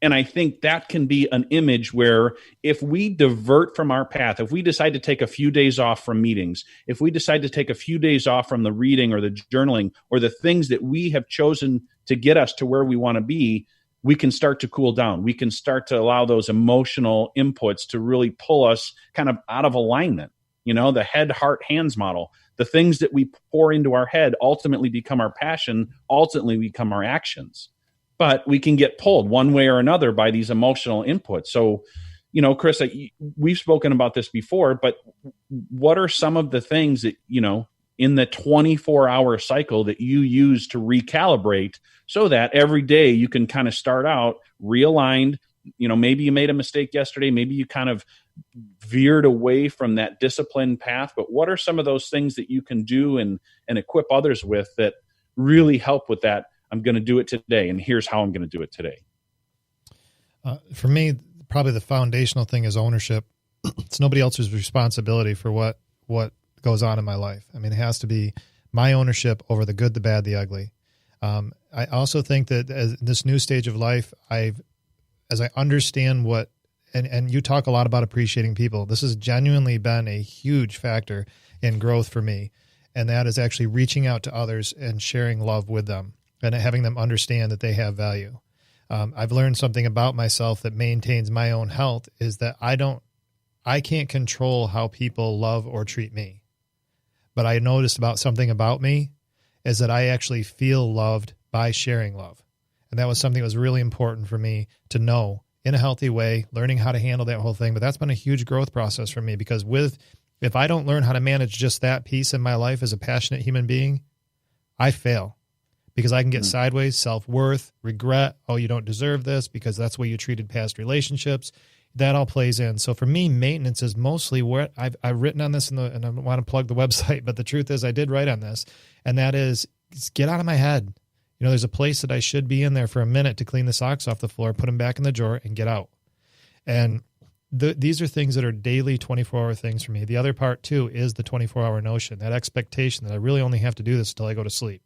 And I think that can be an image where if we divert from our path, if we decide to take a few days off from meetings, if we decide to take a few days off from the reading or the journaling or the things that we have chosen to get us to where we want to be, we can start to cool down. We can start to allow those emotional inputs to really pull us kind of out of alignment. The head, heart, hands model. The things that we pour into our head ultimately become our passion, ultimately become our actions. But we can get pulled one way or another by these emotional inputs. So, Chris, we've spoken about this before, but what are some of the things that, in the 24-hour cycle that you use to recalibrate so that every day you can kind of start out realigned? Maybe you made a mistake yesterday. Maybe you kind of veered away from that disciplined path. But what are some of those things that you can do and equip others with that really help with that? I'm going to do it today, and here's how I'm going to do it today. For me, probably the foundational thing is ownership. It's nobody else's responsibility for what goes on in my life. I mean, it has to be my ownership over the good, the bad, the ugly. I also think that as this new stage of life, as I understand what, and you talk a lot about appreciating people, this has genuinely been a huge factor in growth for me. And that is actually reaching out to others and sharing love with them and having them understand that they have value. I've learned something about myself that maintains my own health is that I can't control how people love or treat me. But I noticed something about me is that I actually feel loved by sharing love. And that was something that was really important for me to know in a healthy way, learning how to handle that whole thing. But that's been a huge growth process for me because if I don't learn how to manage just that piece in my life as a passionate human being, I fail. Because I can get sideways, self-worth, regret, oh, you don't deserve this because that's the way you treated past relationships. That all plays in. So for me, maintenance is mostly where I've written on this, and I want to plug the website, but the truth is I did write on this, and that is get out of my head. There's a place that I should be in there for a minute to clean the socks off the floor, put them back in the drawer, and get out. And these are things that are daily 24-hour things for me. The other part, too, is the 24-hour notion, that expectation that I really only have to do this until I go to sleep.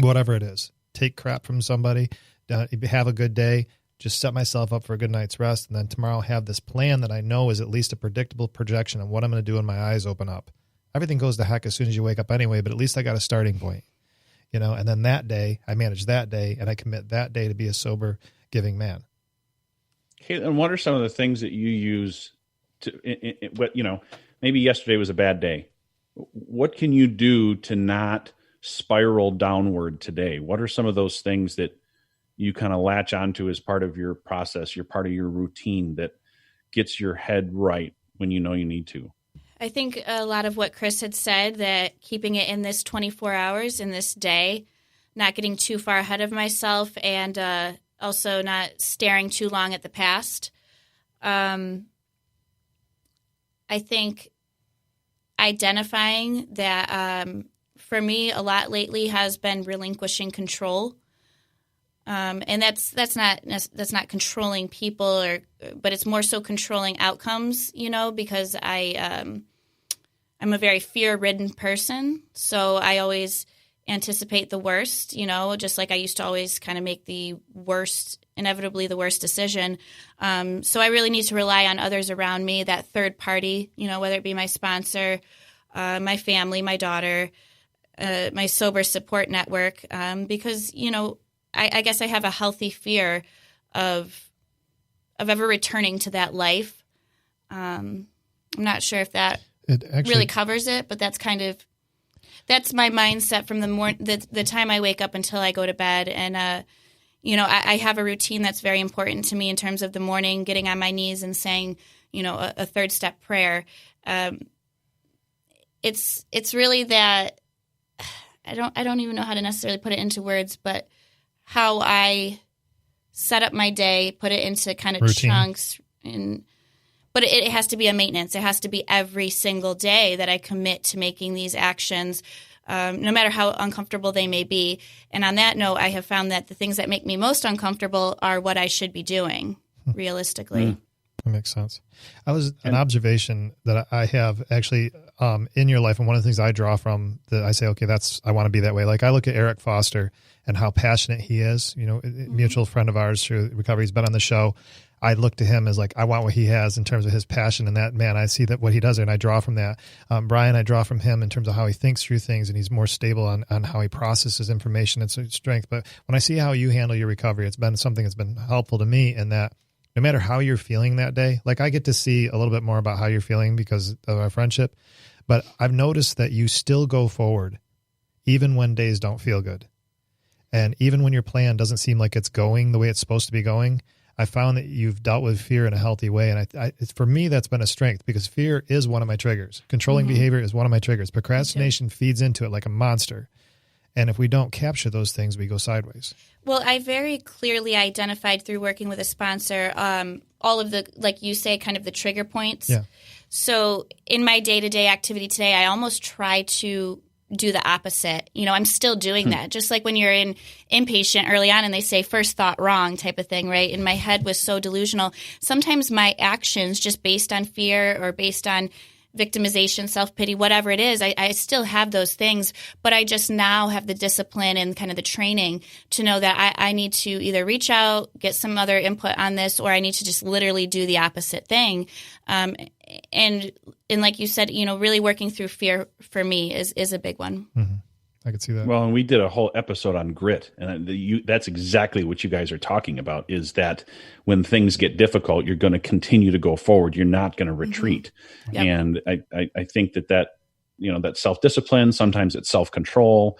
Whatever it is, take crap from somebody, have a good day, just set myself up for a good night's rest, and then tomorrow have this plan that I know is at least a predictable projection of what I'm going to do when my eyes open up. Everything goes to heck as soon as you wake up anyway, but at least I got a starting point, and then that day, I manage that day, and I commit that day to be a sober, giving man. Okay, and what are some of the things that you use to, maybe yesterday was a bad day. What can you do to not spiral downward today? What are some of those things that you kind of latch onto as part of your process, part of your routine that gets your head right when you know you need to? I think a lot of what Chris had said, that keeping it in this 24 hours in this day, not getting too far ahead of myself, and also not staring too long at the past. I think identifying that for me, a lot lately has been relinquishing control, and that's not controlling people, but it's more so controlling outcomes. Because I'm a very fear-ridden person, so I always anticipate the worst. Just like I used to always kind of make the worst inevitably the worst decision. So I really need to rely on others around me, that third party, whether it be my sponsor, my family, my daughter, my sober support network, because, I guess I have a healthy fear of ever returning to that life. I'm not sure if that really covers it, but that's my mindset from the time I wake up until I go to bed. And, I have a routine that's very important to me in terms of the morning, getting on my knees and saying, a third step prayer. It's really that I don't even know how to necessarily put it into words, but how I set up my day, put it into kind of routine chunks, but it has to be a maintenance. It has to be every single day that I commit to making these actions, no matter how uncomfortable they may be. And on that note, I have found that the things that make me most uncomfortable are what I should be doing, realistically. That makes sense. An observation that I have actually in your life, and one of the things I draw from that I say, okay, I want to be that way. Like I look at Eric Foster and how passionate he is, a mutual friend of ours through recovery. He's been on the show. I look to him as like, I want what he has in terms of his passion, and that, man, I see that what he does there, and I draw from that. Brian, I draw from him in terms of how he thinks through things, and he's more stable on how he processes information and strength. But when I see how you handle your recovery, it's been something that's been helpful to me in that no matter how you're feeling that day, like I get to see a little bit more about how you're feeling because of our friendship, but I've noticed that you still go forward even when days don't feel good. And even when your plan doesn't seem like it's going the way it's supposed to be going, I found that you've dealt with fear in a healthy way. And for me, that's been a strength because fear is one of my triggers. Controlling behavior is one of my triggers. Procrastination feeds into it like a monster. And if we don't capture those things, we go sideways. Well, I very clearly identified through working with a sponsor all of the, like you say, kind of the trigger points. Yeah. So in my day-to-day activity today, I almost try to do the opposite. I'm still doing that. Just like when you're in inpatient early on and they say first thought wrong type of thing, right? And my head was so delusional. Sometimes my actions just based on fear or based on victimization, self-pity, whatever it is, I still have those things, but I just now have the discipline and kind of the training to know that I need to either reach out, get some other input on this, or I need to just literally do the opposite thing. And like you said, really working through fear for me is a big one. Mm-hmm. I could see that. Well, and we did a whole episode on grit, and that's exactly what you guys are talking about, is that when things get difficult, you're going to continue to go forward. You're not going to retreat. Mm-hmm. Yep. And I think that self-discipline, sometimes it's self-control,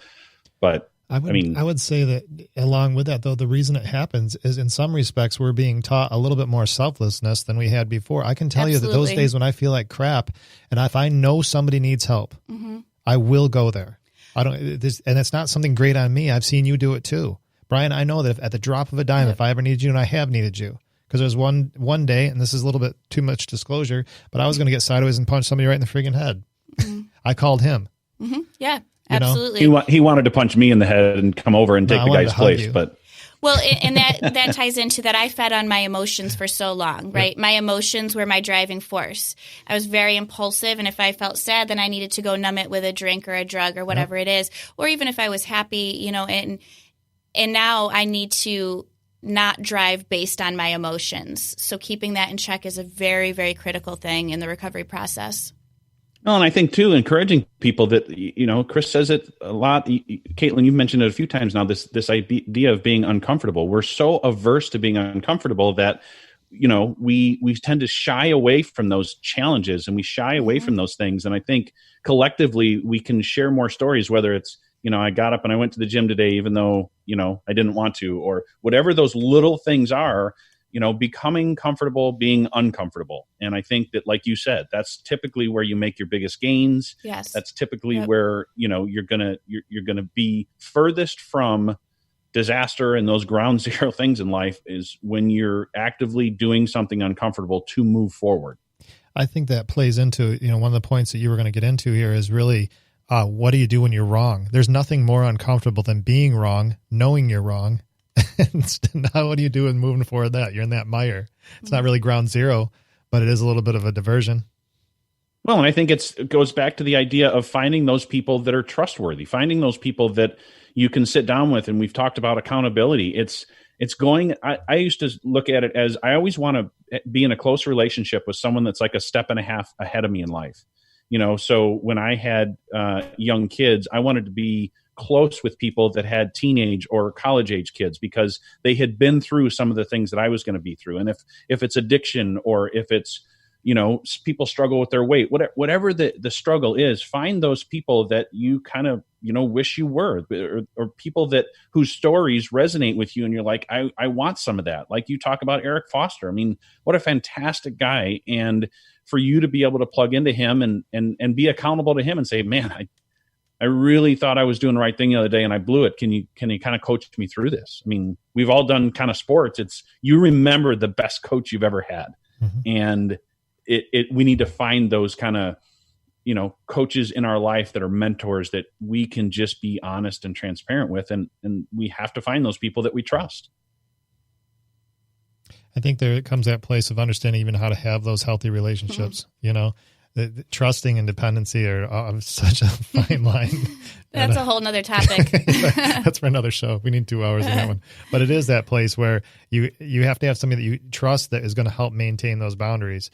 but I would say that along with that, though, the reason it happens is in some respects, we're being taught a little bit more selflessness than we had before. I can tell you that those days when I feel like crap, and if I know somebody needs help, I will go there. And it's not something great on me. I've seen you do it too. Brian, I know that if at the drop of a dime, if I ever needed you, and I have needed you, because there's one day, and this is a little bit too much disclosure, but I was going to get sideways and punch somebody right in the friggin' head. I called him. Yeah, absolutely. He wanted to punch me in the head and come over and take the guy's place, but... Well, and that ties into that I fed on my emotions for so long, right? Yep. My emotions were my driving force. I was very impulsive, and if I felt sad, then I needed to go numb it with a drink or a drug or whatever it is. Or even if I was happy, and now I need to not drive based on my emotions. So keeping that in check is a very, very critical thing in the recovery process. Well, and I think, too, encouraging people that, Chris says it a lot. Caitlin, you've mentioned it a few times now, this idea of being uncomfortable. We're so averse to being uncomfortable that, we tend to shy away from those challenges and we shy away from those things. And I think collectively we can share more stories, whether it's, I got up and I went to the gym today, even though, I didn't want to, or whatever those little things are. Becoming comfortable, being uncomfortable. And I think that, like you said, that's typically where you make your biggest gains. Yes. That's typically where, you're going to be furthest from disaster and those ground zero things in life is when you're actively doing something uncomfortable to move forward. I think that plays into, one of the points that you were going to get into here is really, what do you do when you're wrong? There's nothing more uncomfortable than being wrong, knowing you're wrong. Now what do you do with moving forward that? You're in that mire. It's not really ground zero, but it is a little bit of a diversion. Well, and I think it goes back to the idea of finding those people that are trustworthy, finding those people that you can sit down with. And we've talked about accountability. It's going, I used to look at it as I always want to be in a close relationship with someone that's like a step and a half ahead of me in life. So when I had young kids, I wanted to be close with people that had teenage or college age kids because they had been through some of the things that I was going to be through. And if it's addiction or if it's, people struggle with their weight, whatever the struggle is, find those people that you kind of, wish you were, or people whose stories resonate with you. And you're like, I want some of that. Like you talk about Eric Foster. I mean, what a fantastic guy. And for you to be able to plug into him and be accountable to him and say, man, I really thought I was doing the right thing the other day and I blew it. Can you kind of coach me through this? I mean, we've all done kind of sports. It's, you remember the best coach you've ever had. Mm-hmm. And we need to find those kind of, coaches in our life that are mentors that we can just be honest and transparent with. And we have to find those people that we trust. I think there comes that place of understanding even how to have those healthy relationships, The trusting and dependency are such a fine line. That's a whole nother topic. That's for another show. We need 2 hours on that one. But it is that place where you have to have somebody that you trust that is going to help maintain those boundaries.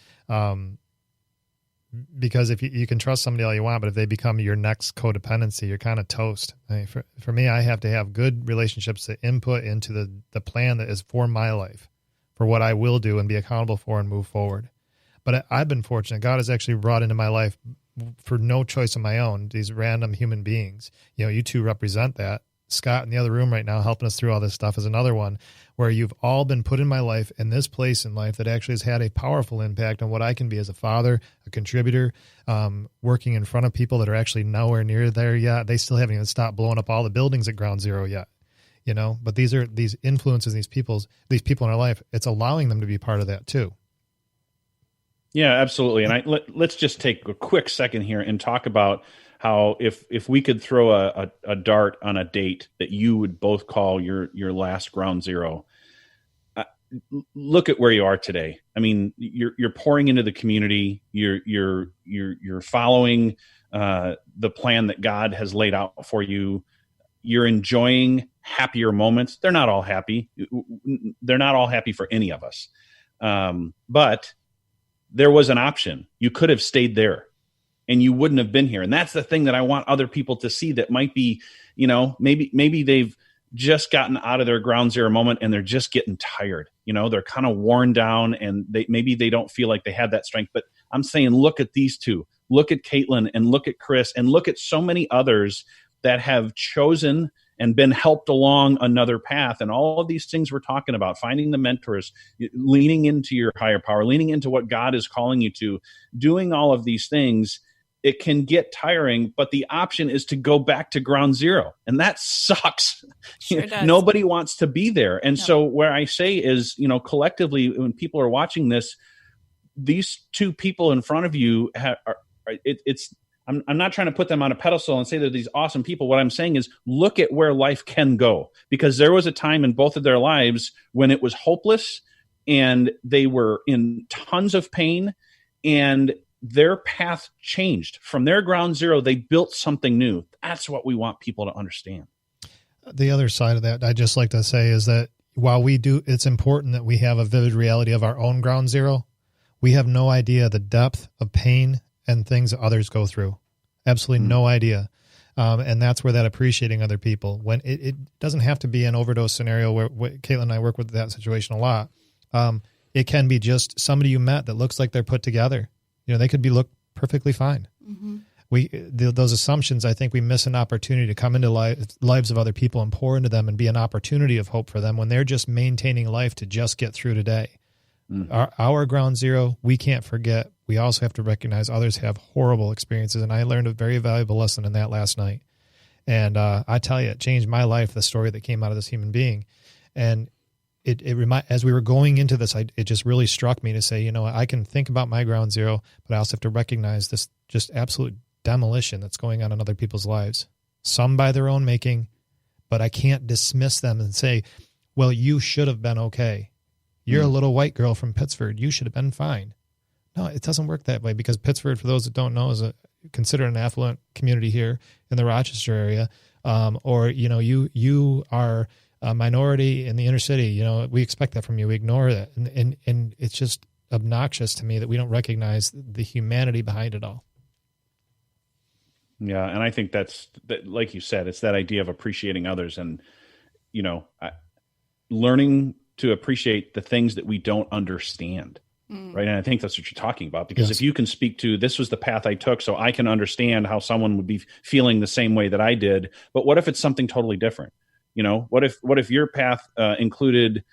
Because if you can trust somebody all you want, but if they become your next codependency, you're kind of toast. I mean, for me, I have to have good relationships that input into the plan that is for my life, for what I will do and be accountable for and move forward. But I've been fortunate. God has actually brought into my life for no choice of my own, these random human beings. You two represent that. Scott in the other room right now helping us through all this stuff is another one where you've all been put in my life in this place in life that actually has had a powerful impact on what I can be as a father, a contributor, working in front of people that are actually nowhere near there yet. They still haven't even stopped blowing up all the buildings at Ground Zero yet. But these influences, these people in our life, it's allowing them to be part of that too. Yeah, absolutely. And let's just take a quick second here and talk about how if we could throw a dart on a date that you would both call your last Ground Zero. Look at where you are today. I mean, you're pouring into the community. You're following the plan that God has laid out for you. You're enjoying happier moments. They're not all happy. They're not all happy for any of us. But there was an option. You could have stayed there and you wouldn't have been here. And that's the thing that I want other people to see that might be, maybe they've just gotten out of their Ground Zero moment and they're just getting tired. They're kind of worn down and maybe they don't feel like they have that strength. But I'm saying, look at these two. Look at Caitlin and look at Chris and look at so many others that have chosen and been helped along another path. And all of these things we're talking about, finding the mentors, leaning into your higher power, leaning into what God is calling you to, doing all of these things, it can get tiring, but the option is to go back to Ground Zero. And that sucks. Sure does. Nobody wants to be there. And so where I say is, collectively, when people are watching this, these two people in front of you, I'm not trying to put them on a pedestal and say they're these awesome people. What I'm saying is look at where life can go, because there was a time in both of their lives when it was hopeless and they were in tons of pain and their path changed. From their Ground Zero, they built something new. That's what we want people to understand. The other side of that, I just like to say is that while it's important that we have a vivid reality of our own Ground Zero, we have no idea the depth of pain and things that others go through. Absolutely no idea. And that's where that appreciating other people, when it doesn't have to be an overdose scenario where Caitlin and I work with that situation a lot. It can be just somebody you met that looks like they're put together. They could look perfectly fine. Mm-hmm. Those assumptions, I think we miss an opportunity to come into lives of other people and pour into them and be an opportunity of hope for them when they're just maintaining life to just get through today. Mm-hmm. Our Ground Zero, we can't forget. We also have to recognize others have horrible experiences. And I learned a very valuable lesson in that last night. And I tell you, it changed my life, the story that came out of this human being. And as we were going into this, it just really struck me to say, I can think about my Ground Zero, but I also have to recognize this just absolute demolition that's going on in other people's lives. Some by their own making, but I can't dismiss them and say, well, you should have been okay. You're a little white girl from Pittsford. You should have been fine. No, it doesn't work that way, because Pittsford, for those that don't know, is considered an affluent community here in the Rochester area. Or you are a minority in the inner city. We expect that from you. We ignore that. And it's just obnoxious to me that we don't recognize the humanity behind it all. Yeah. And I think that, like you said, it's that idea of appreciating others and, learning to appreciate the things that we don't understand. Right. And I think that's what you're talking about, because if you can speak to, this was the path I took, so I can understand how someone would be feeling the same way that I did. But what if it's something totally different? What if your path included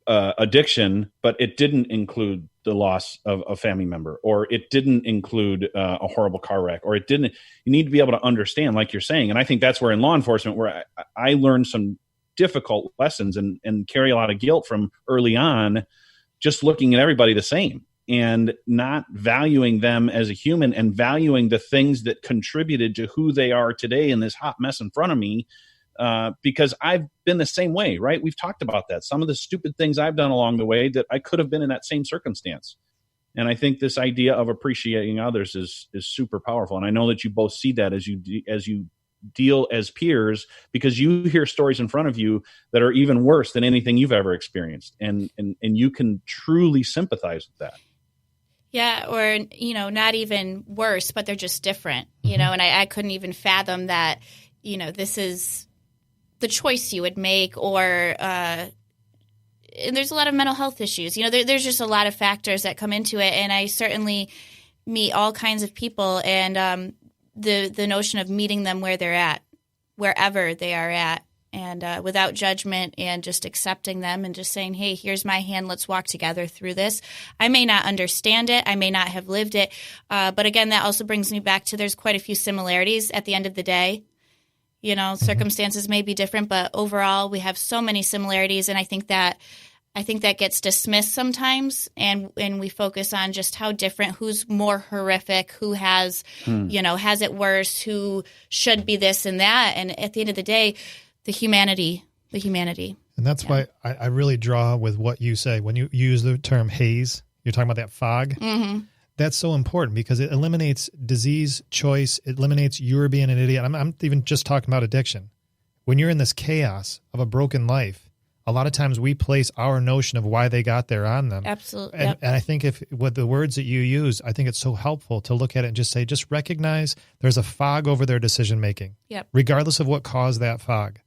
addiction, but it didn't include the loss of a family member, or it didn't include a horrible car wreck, or it didn't? You need to be able to understand, like you're saying. And I think that's where in law enforcement, where I learned some difficult lessons and carry a lot of guilt from early on, just looking at everybody the same and not valuing them as a human and valuing the things that contributed to who they are today in this hot mess in front of me. Because I've been the same way, right? We've talked about that. Some of the stupid things I've done along the way that I could have been in that same circumstance. And I think this idea of appreciating others is super powerful. And I know that you both see that as you deal as peers, because you hear stories in front of you that are even worse than anything you've ever experienced. And you can truly sympathize with that. Yeah. Or, not even worse, but they're just different, and I couldn't even fathom that, this is the choice you would make, or, and there's a lot of mental health issues, there's just a lot of factors that come into it. And I certainly meet all kinds of people, and, the notion of meeting them where they're at, wherever they are at, and without judgment, and just accepting them and just saying, hey, here's my hand. Let's walk together through this. I may not understand it. I may not have lived it. But again, that also brings me back to there's quite a few similarities at the end of the day. Circumstances may be different, but overall we have so many similarities. And I think that gets dismissed sometimes, and we focus on just how different, who's more horrific, who has, has it worse, who should be this and that. And at the end of the day, the humanity. And that's why I really draw with what you say. When you use the term haze, you're talking about that fog. Mm-hmm. That's so important because it eliminates disease, choice. It eliminates you being an idiot. I'm even just talking about addiction. When you're in this chaos of a broken life, a lot of times we place our notion of why they got there on them. Absolutely. And I think with the words that you use, I think it's so helpful to look at it and just say, just recognize there's a fog over their decision making. Yep. Regardless of what caused that fog.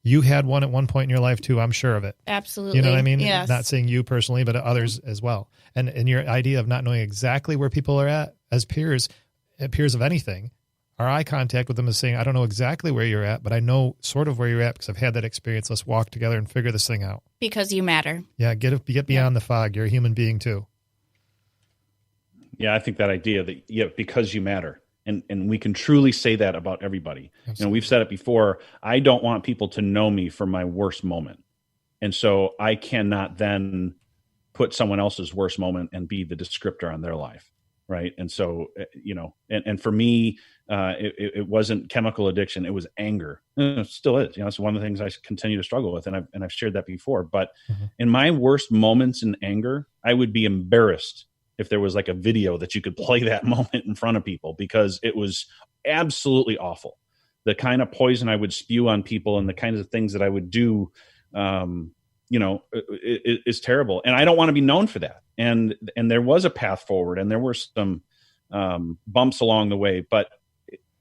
You had one at one point in your life too, I'm sure of it. Absolutely. You know what I mean? Yes. Not saying you personally, but others as well. And your idea of not knowing exactly where people are at as peers of anything, our eye contact with them is saying, I don't know exactly where you're at, but I know sort of where you're at because I've had that experience. Let's walk together and figure this thing out. Because you matter. Yeah, get beyond the fog. You're a human being too. Yeah, I think that idea that, because you matter. And we can truly say that about everybody. Absolutely. We've said it before. I don't want people to know me for my worst moment. And so I cannot then put someone else's worst moment and be the descriptor on their life. Right. And so, and for me, it wasn't chemical addiction. It was anger. It still is. It's one of the things I continue to struggle with. And I've shared that before. But in my worst moments in anger, I would be embarrassed if there was like a video that you could play that moment in front of people, because it was absolutely awful. The kind of poison I would spew on people and the kinds of things that I would do, is terrible. And I don't want to be known for that. And there was a path forward and there were some bumps along the way, but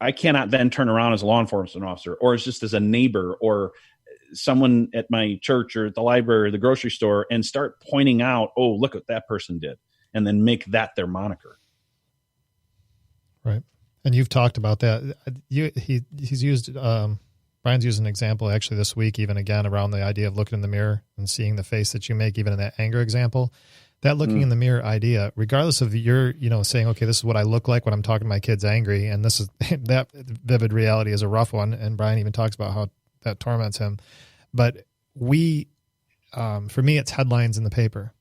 I cannot then turn around as a law enforcement officer or as a neighbor or someone at my church or at the library or the grocery store and start pointing out, oh, look what that person did. And then make that their moniker. Right. And you've talked about that. He's used, Brian's used an example actually this week, even again, around the idea of looking in the mirror and seeing the face that you make, even in that anger example. That looking in the mirror idea, regardless of your, saying, okay, this is what I look like when I'm talking to my kids angry. And this is that vivid reality is a rough one. And Brian even talks about how that torments him. But for me, it's headlines in the paper.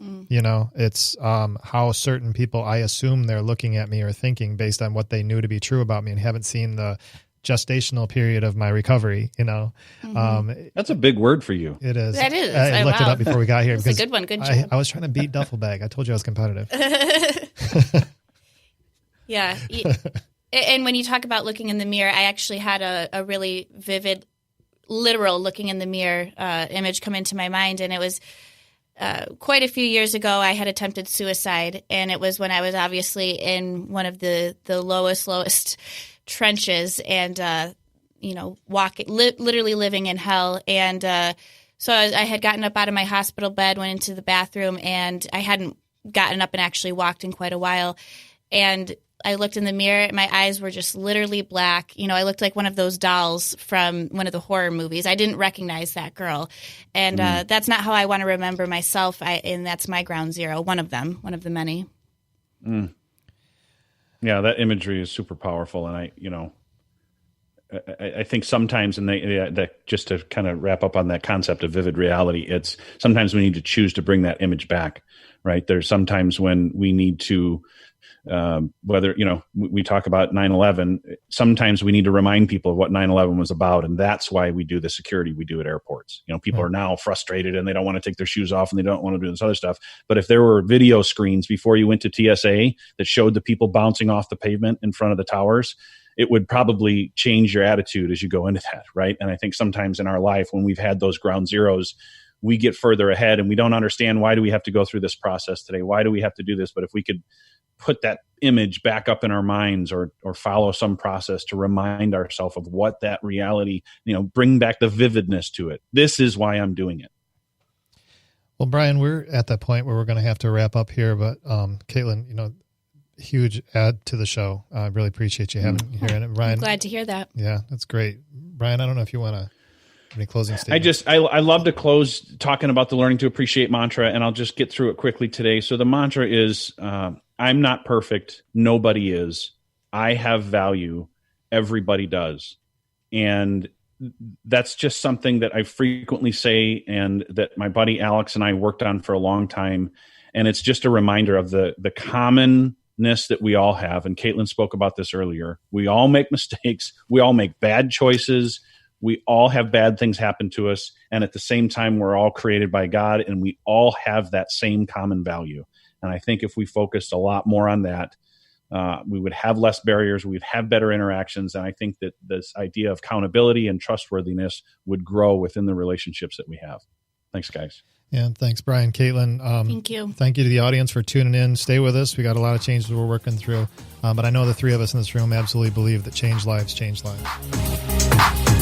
It's how certain people, I assume they're looking at me or thinking based on what they knew to be true about me and haven't seen the gestational period of my recovery, That's a big word for you. It is. That is. I looked it up before we got here. That's a good one. Good job. I was trying to beat duffel bag. I told you I was competitive. Yeah. And when you talk about looking in the mirror, I actually had a really vivid literal looking in the mirror image come into my mind. And it was quite a few years ago. I had attempted suicide, and it was when I was obviously in one of the lowest trenches, and literally living in hell. And so I had gotten up out of my hospital bed, went into the bathroom, and I hadn't gotten up and actually walked in quite a while. And I looked in the mirror. My eyes were just literally black. I looked like one of those dolls from one of the horror movies. I didn't recognize that girl. And that's not how I want to remember myself. And that's my ground zero, one of the many. Mm. Yeah, that imagery is super powerful. And I think sometimes, and that just to kind of wrap up on that concept of vivid reality, it's sometimes we need to choose to bring that image back, right? There's sometimes when we need to, whether, we talk about 9/11, sometimes we need to remind people of what 9/11 was about. And that's why we do the security we do at airports. People are now frustrated and they don't want to take their shoes off and they don't want to do this other stuff. But if there were video screens before you went to TSA that showed the people bouncing off the pavement in front of the towers, it would probably change your attitude as you go into that, right? And I think sometimes in our life, when we've had those ground zeros, we get further ahead and we don't understand, why do we have to go through this process today? Why do we have to do this? But if we could put that image back up in our minds or follow some process to remind ourselves of what that reality, bring back the vividness to it. This is why I'm doing it. Well, Brian, we're at that point where we're going to have to wrap up here, but Caitlin, huge add to the show. I really appreciate you having here. And Brian, I'm glad to hear that. Yeah, that's great. Brian, I don't know if you want to any closing statements. I love to close talking about the Learning to Appreciate mantra, and I'll just get through it quickly today. So the mantra is, I'm not perfect. Nobody is. I have value. Everybody does. And that's just something that I frequently say, and that my buddy Alex and I worked on for a long time. And it's just a reminder of the commonness that we all have. And Caitlin spoke about this earlier. We all make mistakes. We all make bad choices. We all have bad things happen to us. And at the same time, we're all created by God, and we all have that same common value. And I think if we focused a lot more on that, we would have less barriers, we'd have better interactions. And I think that this idea of accountability and trustworthiness would grow within the relationships that we have. Thanks, guys. Yeah, thanks, Brian. Caitlin, thank you. Thank you to the audience for tuning in. Stay with us. We got a lot of changes we're working through. But I know the three of us in this room absolutely believe that change lives change lives.